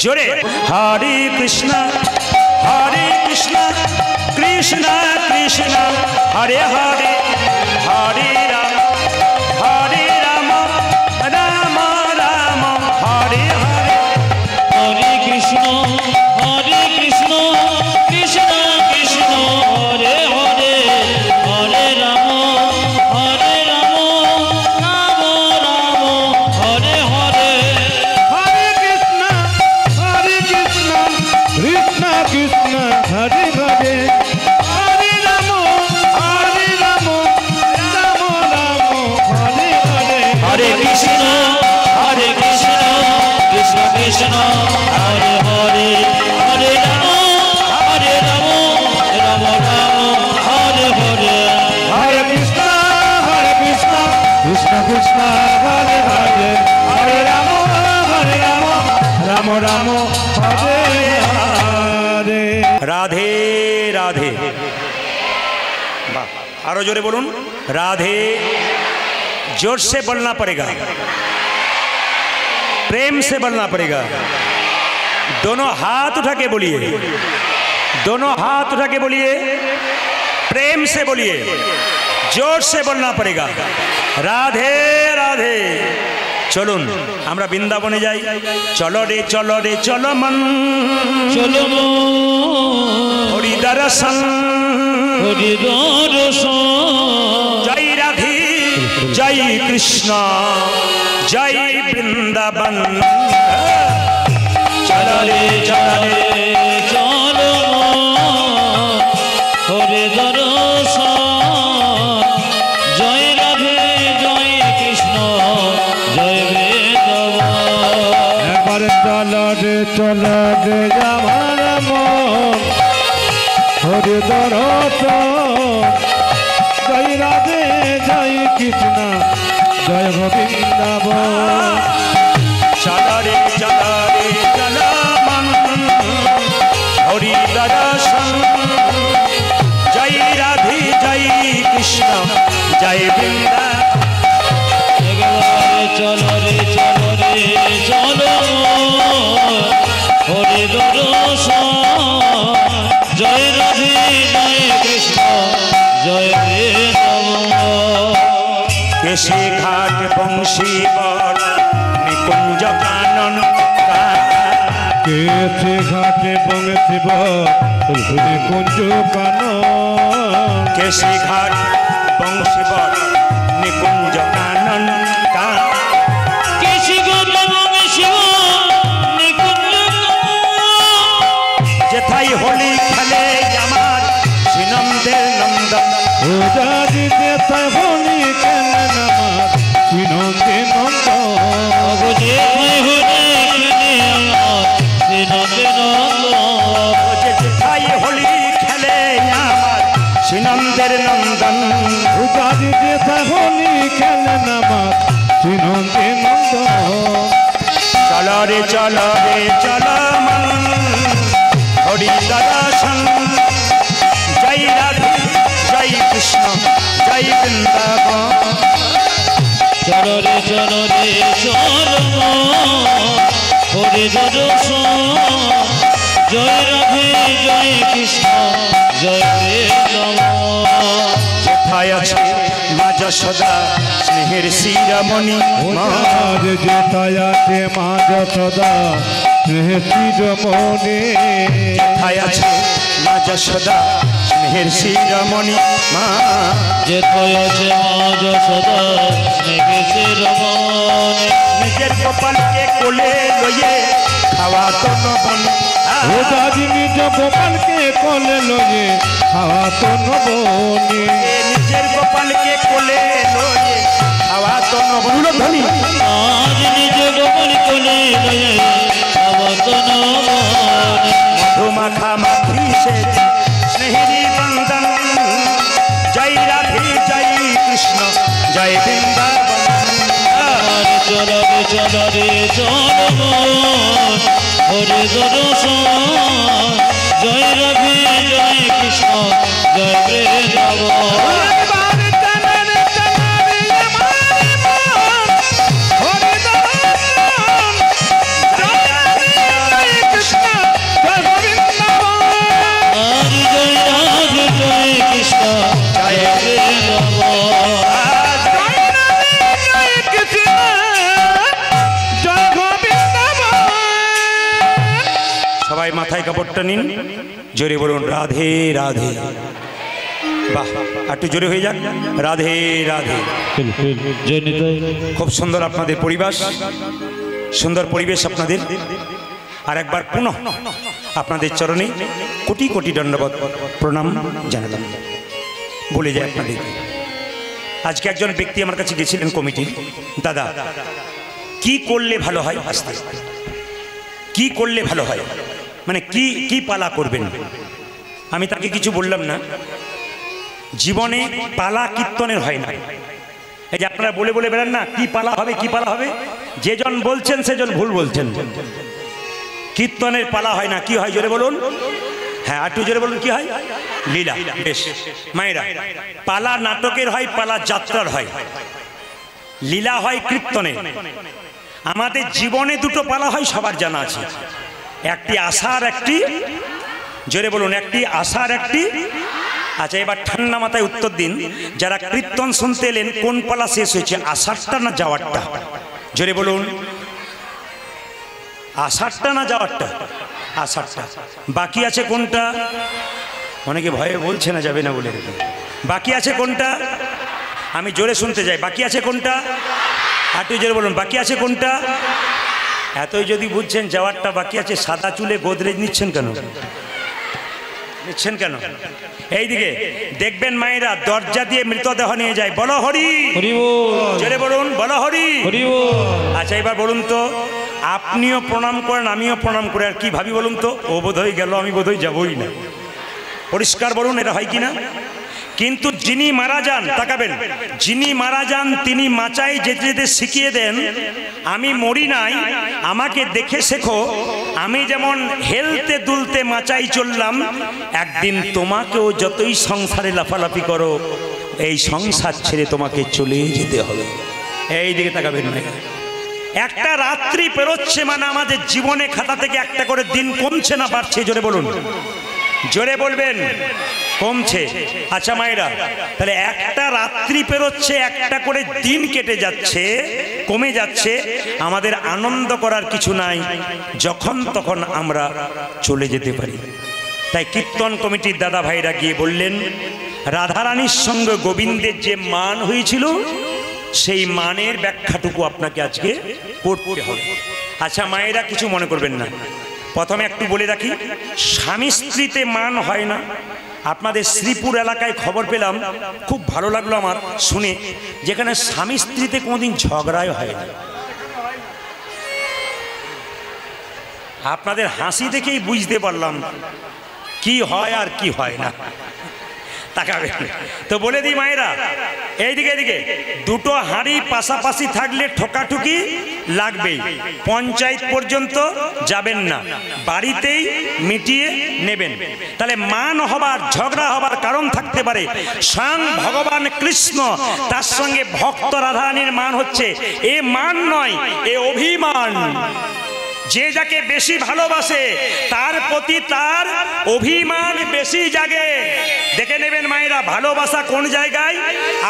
S1: জোরে হরে কৃষ্ণ কৃষ্ণ কৃষ্ণ হরে হরে, হরে রাম রাম রাম হরে হরে।
S2: হরে কৃষ্ণ কৃষ্ণ কৃষ্ণ হরে হরে, হরে রাম
S3: হরে হরে হরে রাম রাম রাম হরে হরে।
S1: राधे राधे। वाह, आरो जोरे बोलूं, राधे। जोर से बोलना पड़ेगा, प्रेम से बोलना पड़ेगा। दोनों हाथ उठा के बोलिए, दोनों हाथ उठा के बोलिए, प्रेम से बोलिए, जोर से बोलना पड़ेगा। राधे राधे। চলুন আমরা বৃন্দাবনে যাই। চলো রে চলো মন,
S2: চলো
S1: হরি দর্শন,
S2: হরি দর্শন।
S1: জয় রাধে জয় কৃষ্ণ জয় বৃন্দাবন। চলো রে
S2: চলো হরি দর্শন। জয় রাধে জয় কৃষ্ণ জয় বৃন্দাবন।
S3: একবার চলো রে আমার মন, হরি দর্শন। জয় রাধে জয় কৃষ্ণ জয় গোবিন্দাবন।
S1: চলো রে চলো মন, হরি দর্শন। জয় রাধে জয় কৃষ্ণ জয় বৃন্দাবন।
S2: একবার চলো রে চলো হরি দর্শন। জয় রাধে জয় কৃষ্ণ জয় বৃন্দাবন।
S1: কেশে ঘাট বংশী বর নিকুঞ্জ কানন।
S3: কেছে ঘাটে বংশীব কুঞ্জ কানন।
S1: কেশে ঘাট বংশী বর নিকুঞ্জ কানন। যেথায় হোলি খেলে আমার শ্রীনন্দের নন্দন।
S3: ও দাদি যেথায় হোলি খেলে আমার শ্রীনন্দে নন্দন।
S1: যেথায় হোলি খেলে আমার শ্রীনন্দের নন্দন।
S3: ও দাদি যেথায় হোলি খেলে আমার শ্রীনন্দে নন্দন।
S1: চলো রে চলো মন, হরি দর্শন। জয় রাধে জয় কৃষ্ণ জয় বৃন্দাবন।
S2: চলো রে চলো হরি দর্শন। জয় রাধে জয় কৃষ্ণ জয় বৃন্দাবন।
S1: যেথায় আছে মা যশোদা স্নেহের শিরোমণি।
S3: আজ যেথায় আছে মা যশোদা স্নেহের শিরোমণি।
S1: যেথায় আছে মা যশোদা স্নেহের শিরোমণি। মা
S2: যেথায় আছে মা যশোদা স্নেহে শিরোমণি।
S1: নিজের গোপালকে কোলে লইয়ে খাওয়া তো নবন।
S3: ও দাদি নিজ গোপালকে কোলে লয়ে খাওয়া তো নবনি।
S1: নিজের গোপালকে কোলে লইয়ে খাওয়া তো নবন। ধ্বনি
S2: আজ নিজে গোপন কোলে লয়ে অবতন মনে।
S1: মধুমাখা মাখি সে স্নেহেরি বন্দন। জয় রাধে জয় কৃষ্ণ জয় বৃন্দাবন।
S2: চলো রে হরি দর্শন। জয় রাধে জয় কৃষ্ণ জয় বৃন্দাবন।
S1: সবাই মাথায় কাপড়টা নিন, জোরে বলুন রাধে রাধে। বাহ, একটু জোরে হয়ে যাক, রাধে রাধে। খুব সুন্দর আপনাদের পরিবেশ, সুন্দর পরিবেশ আপনাদের। আর একবার পুনঃ আপনাদের চরণে কোটি কোটি দণ্ডবত প্রণাম জানালাম। বলে যায় আপনাদের, আজকে একজন ব্যক্তি আমার কাছে গেছিলেন কমিটির, দাদা কি করলে ভালো হয়, আসতে কি করলে ভালো হয়, মানে কি কি পালা করবেন। আমি তাকে কিছু বললাম না, জীবনে পালা কীর্তনের হয় না, এই যে আপনারা বলে বলে বেড়ান না কি পালা হবে কি পালা হবে, যেজন বলছেন সেজন ভুল বলছেন। কীর্তনের পালা হয় না, কি হয় জোরে বলুন? হ্যাঁ একটু জোরে বলুন, কি হয়? লীলা। বেশ মায়েরা, পালা নাটকের হয়, পালা যাত্রার হয়, লীলা হয় কীর্তনের। আমাদের জীবনে দুটো পালা হয় সবার জানা আছে, একটি আশার, একটি জোরে বলুন, একটি আশার, একটি। আচ্ছা এবার ঠান্ডা মাথায় উত্তর দিন, যারা কীর্তন শুনতে এলেন কোন পালা শেষ হয়েছে, আষাঢ়টা না যাওয়ারটা? জোরে বলুন, আষাঢ়টা না যাওয়ারটা? আষাঢ়টা। বাকি আছে কোনটা? অনেকে ভয়ে বলছে না যাবে না বলে। বাকি আছে কোনটা? আমি জোরে শুনতে যাই, বাকি আছে কোনটা? একটু জোরে বলুন, বাকি আছে কোনটা? এতই যদি বুঝছেন যাওয়ারটা বাকি আছে, সাদা চুলে গোদরেজ নিচ্ছেন কেন? নিচ্ছেন কেন? এইদিকে দেখবেন মায়েরা দরজা দিয়ে মৃতদেহ নিয়ে যায়, বলো হরি
S2: হরি বল,
S1: জোরে বলুন, বলো হরি।
S2: হরি বল।
S1: আচ্ছা এবার বলুন তো, আপনিও প্রণাম করেন আমিও প্রণাম করে, আর কি ভাবি বলুন তো? ও বোধহয় গেল, আমি বোধহয় যাবই না। পরিষ্কার বলুন, এটা হয় কিনা? কিন্তু যিনি মারা যান, তাকাবেন, যিনি মারা যান তিনি মাচায় যেতে যেতে শিখিয়ে দেন, আমি মরি নাই, আমাকে দেখে শেখো, আমি যেমন হেলতে দুলতে মাচায় চললাম, একদিন তোমাকেও যতই সংসারে লাফালাফি করো, এই সংসার ছেড়ে তোমাকে চলে যেতে হবে। এই দিকে তাকাবেন। একটা রাত্রি পেরোচ্ছে মানে আমাদের জীবনে খাতা থেকে একটা করে দিন কমছে না বাড়ছে? জোরে বলুন, জোরে বলবেন, কমছে। আচ্ছা মায়েরা, তাহলে একটা রাত্রি পেরোচ্ছে, একটা করে দিন কেটে যাচ্ছে, কমে যাচ্ছে, আমাদের আনন্দ করার কিছু নাই, যখন তখন আমরা চলে যেতে পারি। তাই কীর্তন কমিটির দাদা ভাইরা গিয়ে বললেন, রাধারানীর সঙ্গে গোবিন্দের যে মান হয়েছিল সেই মানের ব্যাখ্যাটুকু আপনাকে আজকে করতে হবে। আচ্ছা মায়েরা কিছু মনে করবেন না, প্রথমে একটু বলে রাখি, স্বামী স্ত্রীতে মান হয় না। আপনাদের শ্রীপুর এলাকায় খবর পেলাম, খুব ভালো লাগলো আমার শুনে, যেখানে স্বামী স্ত্রীতে কোনোদিন ঝগড়াই হয় না। আপনাদের হাসি দেখেই বুঝতে পারলাম কি হয় আর কি হয় না। তাকাবে তো বলে দিই মায়েরা, এইদিকে এদিকে দুটো হাঁড়ি পাশাপাশি থাকলে ঠোকাঠুকি লাগবেই, পঞ্চায়েত পর্যন্ত যাবেন না, বাড়িতেই মিটিয়ে নেবেন। তাহলে মান হবার, ঝগড়া হবার কারণ থাকতে পারে। স্বয়ং ভগবান কৃষ্ণ তার সঙ্গে ভক্ত রাধারানীর মান হচ্ছে, এ মান নয়, এ অভিমান। যে যাকে বেশি ভালোবাসে তার প্রতি তার অভিমান বেশি জাগে। দেখে নেবেন মায়েরা, ভালোবাসা কোন জায়গায়?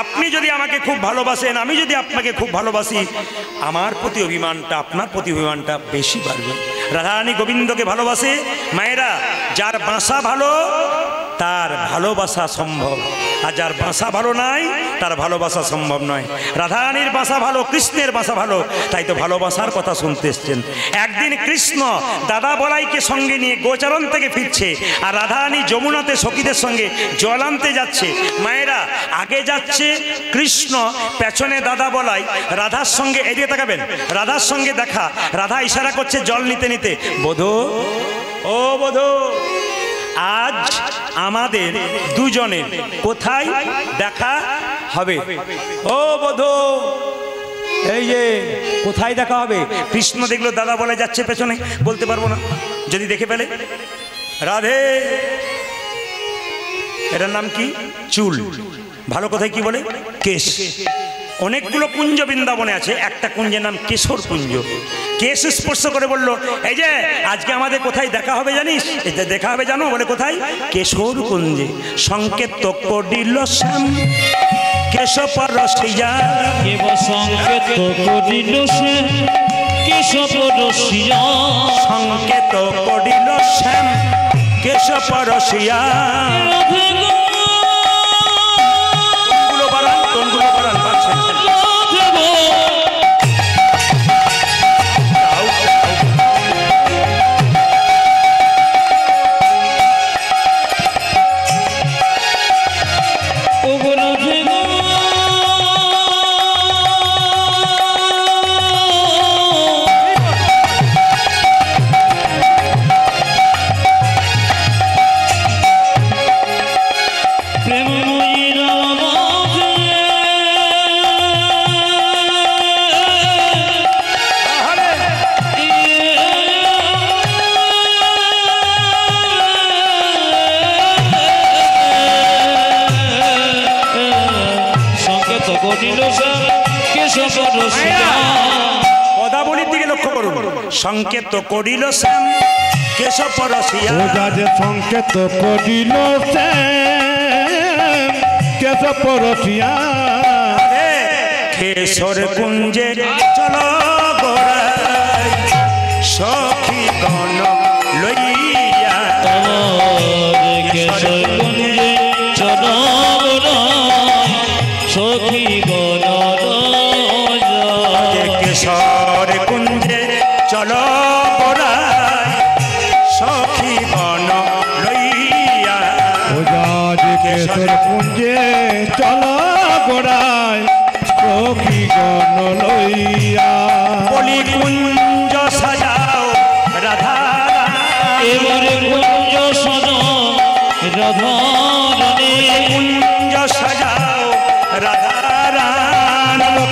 S1: আপনি যদি আমাকে খুব ভালোবাসেন, আমি যদি আপনাকে খুব ভালোবাসি, আমার প্রতি অভিমানটা, আপনার প্রতি অভিমানটা বেশি বাড়বে। রাধারানী গোবিন্দকে ভালোবাসে মায়েরা, যার বাসা ভালো তার ভালোবাসা সম্ভব, আর যার বাসা ভালো নাই তার ভালোবাসা সম্ভব নয়। রাধারানীর বাসা ভালো, কৃষ্ণের বাসা ভালো, তাই তো ভালোবাসার কথা শুনতে এসছেন। একদিন কৃষ্ণ দাদা বলাইকে সঙ্গে নিয়ে গোচারণ থেকে ফিরছে, আর রাধারানী যমুনাতে সখীদের সঙ্গে জল আনতে যাচ্ছে। মায়েরা, আগে যাচ্ছে কৃষ্ণ, পেছনে দাদা বলাই, রাধার সঙ্গে, এদিকে তাকাবেন, রাধার সঙ্গে দেখা, রাধা ইশারা করছে জল নিতে নিতে, বধূ ও বধূ, আজ আমাদের দুজনের কোথায় দেখা হবে? ও বধূ, এই যে কোথায় দেখা হবে? কৃষ্ণ দেখলো দাদা বলে যাচ্ছে পেছনে, বলতে পারবো না, যদি দেখে ফেলে। রাধে, এটার নাম কি? চুল। ভালো কথায় কি বলে? কেশ। অনেকগুলো কুঞ্জ বৃন্দাবনে আছে, একটা কুঞ্জের নাম কেশর কুঞ্জ। কেশ স্পর্শ করে বলল, এই যে আজকে আমাদের কোথায় দেখা হবে জানিস? এটা দেখা হবে জানো? বলে কোথায়? কেশর কুঞ্জে। সংকেত করিল শ্যাম কেশব রসিয়া,
S2: কেব সংকেত করিল শ্যাম কেশব রসিয়া,
S1: সংকেত করিল শ্যাম কেশব রসিয়া। কোনগুলো বাড়ান, কোনগুলো বাড়ান, পাচ্ছেন?
S2: করিল শ্যাম কেশব রসিয়া
S1: পদাবলীর দিকে লক্ষ্য করুন। সংকেত করিল শ্যাম কেশব রসিয়া।
S3: ওজা যে সংকেত করিল শ্যাম কেশব রসিয়া।
S1: কেশর কুঞ্জে চল গোড়াই সখী গণ লইয়া।
S2: কেশর কুঞ্জে চল সখী গণ
S1: কেশর কুঞ্জে চল গোড়াই সখী গণ লইয়া।
S3: ওজা যে কেশর কুঞ্জে চল গোড়ায় সখী গণ লইয়া।
S1: বলি কুঞ্জ সাজাও রাধা
S2: এবারে কুঞ্জ সজা রাধা রানী
S1: কুঞ্জ সাজাও রাধা রানী।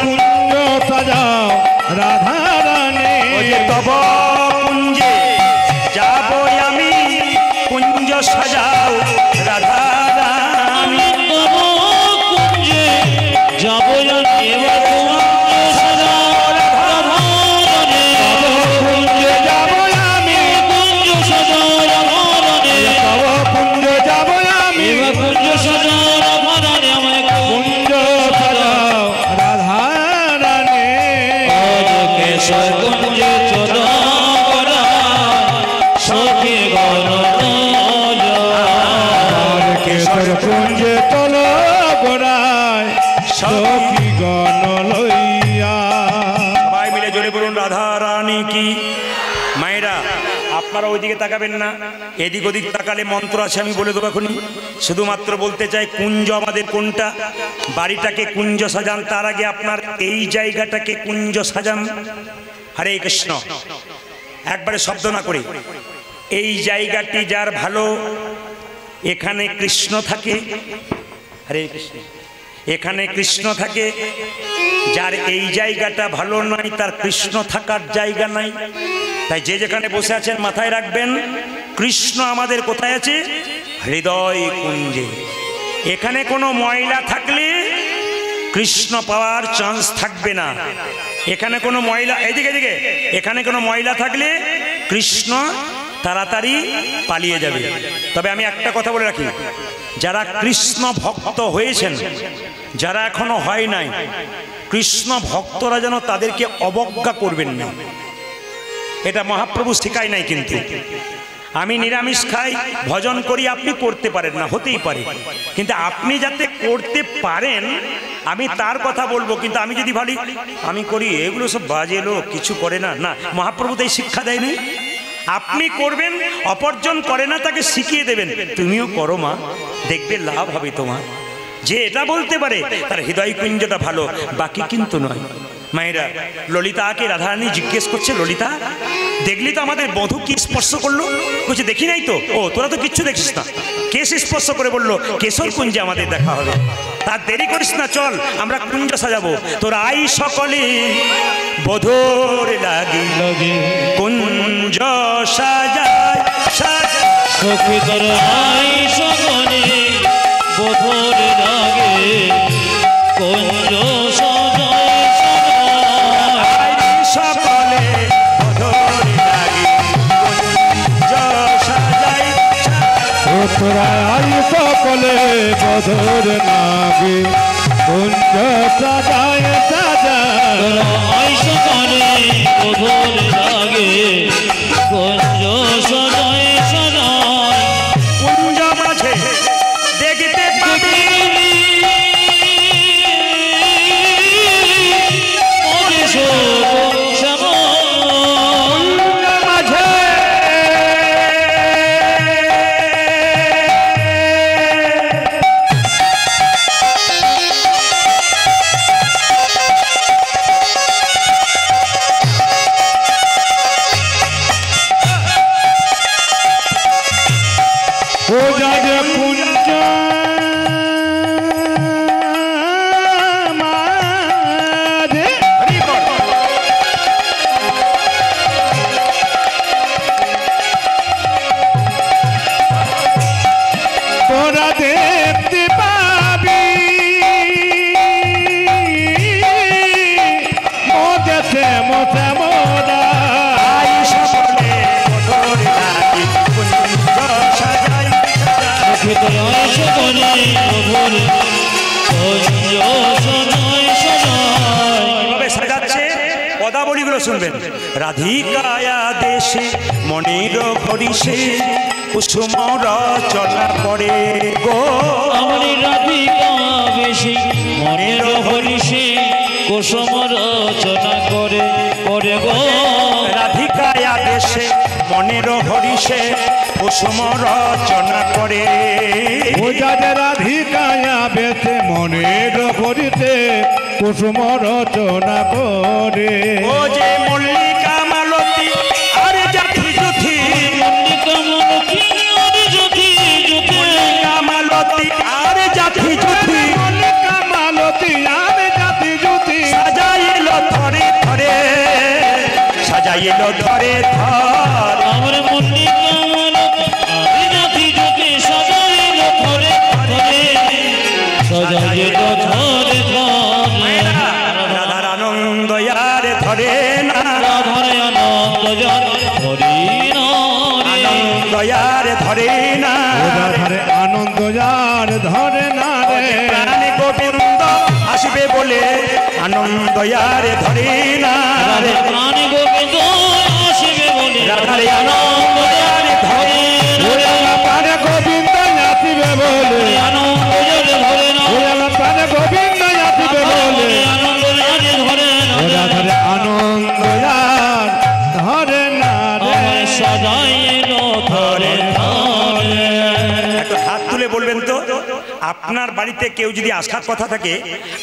S3: কুঞ্জ সাজাও রাধা রানী।
S1: তব কুঞ্জে যাব আমি কুঞ্জ সাজাও রাধা রানী।
S2: তব কুঞ্জে যাব এবার কুঞ্জ সজা রাধা রানী
S3: কুঞ্জে যাব আমি
S2: কুঞ্জ সজা রাধা রানী
S3: তব কুঞ্জ যাব আমি
S2: এবার কুঞ্জ সজা রাধা রানী আমায়
S3: কুঞ্জ সাজাও রাধা রানী।
S2: কেশর কুঞ্জে চলো সখী গণ
S3: কেশর কুঞ্জে চল গোড়ায় সখী গণ লইয়া।
S1: সবাই মিলে জোরে বলুন রাধা রানী কি। মায়েরা আপনারা ওইদিকে তাকাবেন না, এদিক ওদিক তাকালে মন্ত্র আছে আমি বলে দেবো এখনই। শুধুমাত্র বলতে চাই কুঞ্জ আমাদের কোনটা। বাড়িটাকে কুঞ্জ সাজান, তার আগে আপনার এই জায়গাটাকে কুঞ্জ সাজান। হরে কৃষ্ণ। একবারে শব্দ না করে, এই জায়গাটি যার ভালো এখানে কৃষ্ণ থাকে। হরে কৃষ্ণ। এখানে কৃষ্ণ থাকে। যার এই জায়গাটা ভালো নয় তার কৃষ্ণ থাকার জায়গা নাই। তাই যে যেখানে বসে আছেন মাথায় রাখবেন কৃষ্ণ আমাদের কোথায় আছে? হৃদয় কুঞ্জে। এখানে কোনো ময়লা থাকলে কৃষ্ণ পাওয়ার চান্স থাকবে না। এখানে কোনো ময়লা এদিকে এদিকে এখানে কোনো ময়লা থাকলে কৃষ্ণ তাড়াতাড়ি পালিয়ে যাবে। তবে আমি একটা কথা বলে রাখি, যারা কৃষ্ণ ভক্ত হয়েছেন, যারা এখনো হয় নাই, কৃষ্ণ ভক্তরা যেন তাদেরকে অবজ্ঞা করবেন না। এটা মহাপ্রভু শিখায় নাই। কিন্তু আমি নিরামিষ খাই, ভজন করি, আপনি করতে পারেন না, হতেই পারে, কিন্তু আপনি যাতে করতে পারেন আমি তার কথা বলবো। কিন্তু আমি যদি ভাবি আমি করি, এগুলো সব বাজে লোক, কিছু করে না, না, মহাপ্রভু তাই শিক্ষা দেয়নি। আপনি করবেন, অপরজন করে না তাকে শিখিয়ে দেবেন, তুমিও করো মা, দেখবে লাভ হবে তোমার। যে এটা বলতে পারে তার হৃদয় কুঞ্জটা ভালো, বাকি কিন্তু নয়। মায়েরা, ললিতাকে রাধারানী জিজ্ঞেস করছে, ললিতা দেখলি তো আমাদের বধূ কি স্পর্শ করলো? বলছে দেখি নাই তো। ও তোরা তো কিচ্ছু দেখিস না। কেশ স্পর্শ করে বললো কেশর কুঞ্জে আমাদের দেখা হবে। তার দেরি করিস না, চল আমরা কুঞ্জ সাজাবো। তোরা আই সকলে বধূর লাগি কুঞ্জ সাজায় সাজায়।
S2: সখী তোর আই সকলে বধূর লাগে কুঞ্জ সজায় সজায়।
S1: সকলে বধূর লাগি কুঞ্জ সাজায় সাজায়।
S3: তোরা আই সকলে বধূর লাগি কুঞ্জ সাজায় সাজায়।
S2: তোর আই সকলে বধূর লাগে কুঞ্জ সজায় সজায়।
S1: কুঞ্জ মাঝে দেখতে পাবি মাঝে
S2: হৃদয় সজনে প্রভুর সজয় সজয়।
S1: কিভাবে সাজাচ্ছে পদাবলীগুলো শুনবেন। রাধিকায়া দেশে মনের হরিষে কুসুম রচনা করে গো।
S2: আমার রাধিকা বেশি মনের হরিষে কুসুম রচনা করে করে গো।
S1: রাধিকায়া দেশে মনের হরিষে কুসুম রচনা করে।
S3: পূজাতে রাধিকায়া বেশে মনের হরিতে কুসুম রচনা করে।
S1: ও যে মল্লিকা মালতী আর জাতি জুথি,
S2: মল্লিকা মালতী আর জ্যোতি জ্যোতি,
S1: মল্লিকা মালতী আর জাতি জুথি,
S3: মল্লিকা মালতী আর জাতি জ্যোতি
S1: সাজাইল ধরে ধরে, সাজাইল ধরে ধর।
S2: আমার মল্লিকা মালতী আর জাতি জ্যোতি সাজাইল ধরে ধরে, সাজাইল ধরে ধরে।
S1: রাধার আনন্দ আর ধরে না,
S2: রাধার আনন্দ যার ধরি না রে।
S1: আনন্দ আর ধরে না।
S3: রাধারে আনন্দ যার ধরে না রে।
S1: প্রাণ গোবিন্দ আসবে বলে আনন্দ আর ধরে না রে।
S2: রাধার প্রাণ গোবিন্দ আসবে বলে
S1: রাধার আনন্দ আর ধরে
S3: প্রাণে গোবিন্দ নাচিবে বলে,
S2: আনন্দ যার ধরে না।
S3: প্রাণে গোবিন্দ নাচিবে বলে।
S2: আনন্দ যার ধরে না।
S3: রাধারে আনন্দ যার ধরে না রে।
S2: আমার সাজাইল ধরে ধরে।
S1: একটু হাত তুলে বলবেন তো, আপনার বাড়িতে কেউ যদি আসার কথা থাকে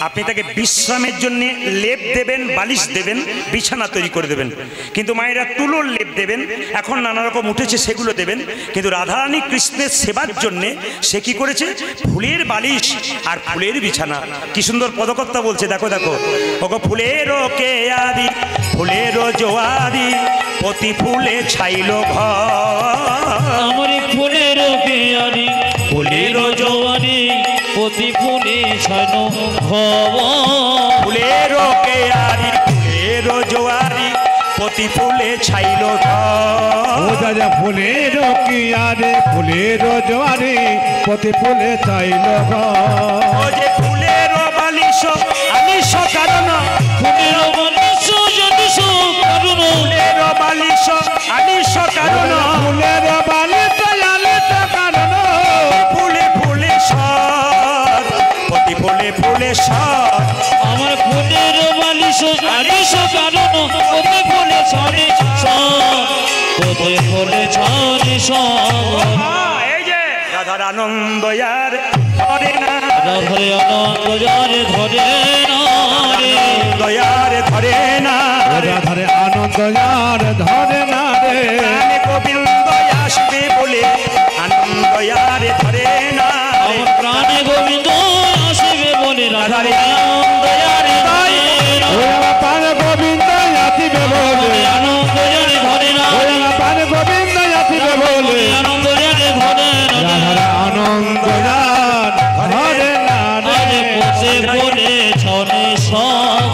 S1: আপনি তাকে বিশ্রামের জন্য লেপ দেবেন, বালিশ দেবেন, বিছানা তৈরি করে দেবেন। কিন্তু মায়েরা তুলোর লেপ দেবেন, এখন নানা রকম উঠেছে সেগুলো দেবেন। কিন্তু রাধারানী কৃষ্ণের সেবার জন্যে সে কি করেছে? ফুলের বালিশ আর ফুলের বিছানা। কি সুন্দর পদকর্তা বলছে, দেখো দেখো। ওগো ফুলেরও কে আদি ফুলেরও জোয়ারি, প্রতি ফুলে ছাইল ঘর।
S2: আমার ফুলের পেয়ারি ফুলের জোয়ারি, প্রতি ফুলে ছানো ভব।
S1: ফুলেরও কেয়ারি ফুলেরও জোয়ারি, প্রতি ফুলে ছাইল ঘর।
S3: ও দাদা ফুলের কি আরে ফুলের জোয়ারি, প্রতি ফুলে চাইল
S1: ও যে ফুলেরও বালিশ আনিস কারণ,
S2: ফুলের বালিশ জানিস কারণ,
S1: ফুলেরও বালিশ আনিস কারণ,
S3: ফুলের বালি চাইলে কারণ।
S1: ফুলে ফুলে সর, প্রতি ফুলে ফুলে সর।
S2: আমার ফুলের বালিশ জানিস কারণ, প্রতি ফুলে ছড়ে প্রতি ফুলে ছড়ে
S1: এই যে রাধার আনন্দ আর ধরে না,
S2: রাধার আনন্দ যার ধরে না রে।
S1: দয়ার ধরে না।
S3: রাধারে আনন্দ যার ধরে না রে।
S1: প্রাণে গোবিন্দ আসবে বলে আনন্দ আর ধরে না।
S2: আমার প্রাণে গোবিন্দ আসবে বলে রাধার আনন্দ যার ধরে না।
S3: ওই আমার প্রাণে গোবিন্দ আসিবে বলে,
S2: আনন্দ যার ধরে না।
S3: ওই আমার প্রাণে গোবিন্দ আসিবে বলে।
S2: আনন্দ যার ধরে না।
S3: রাধারে আনন্দ যার ধরে না
S2: আজ
S3: রে।
S2: বসে বলে ছনে সব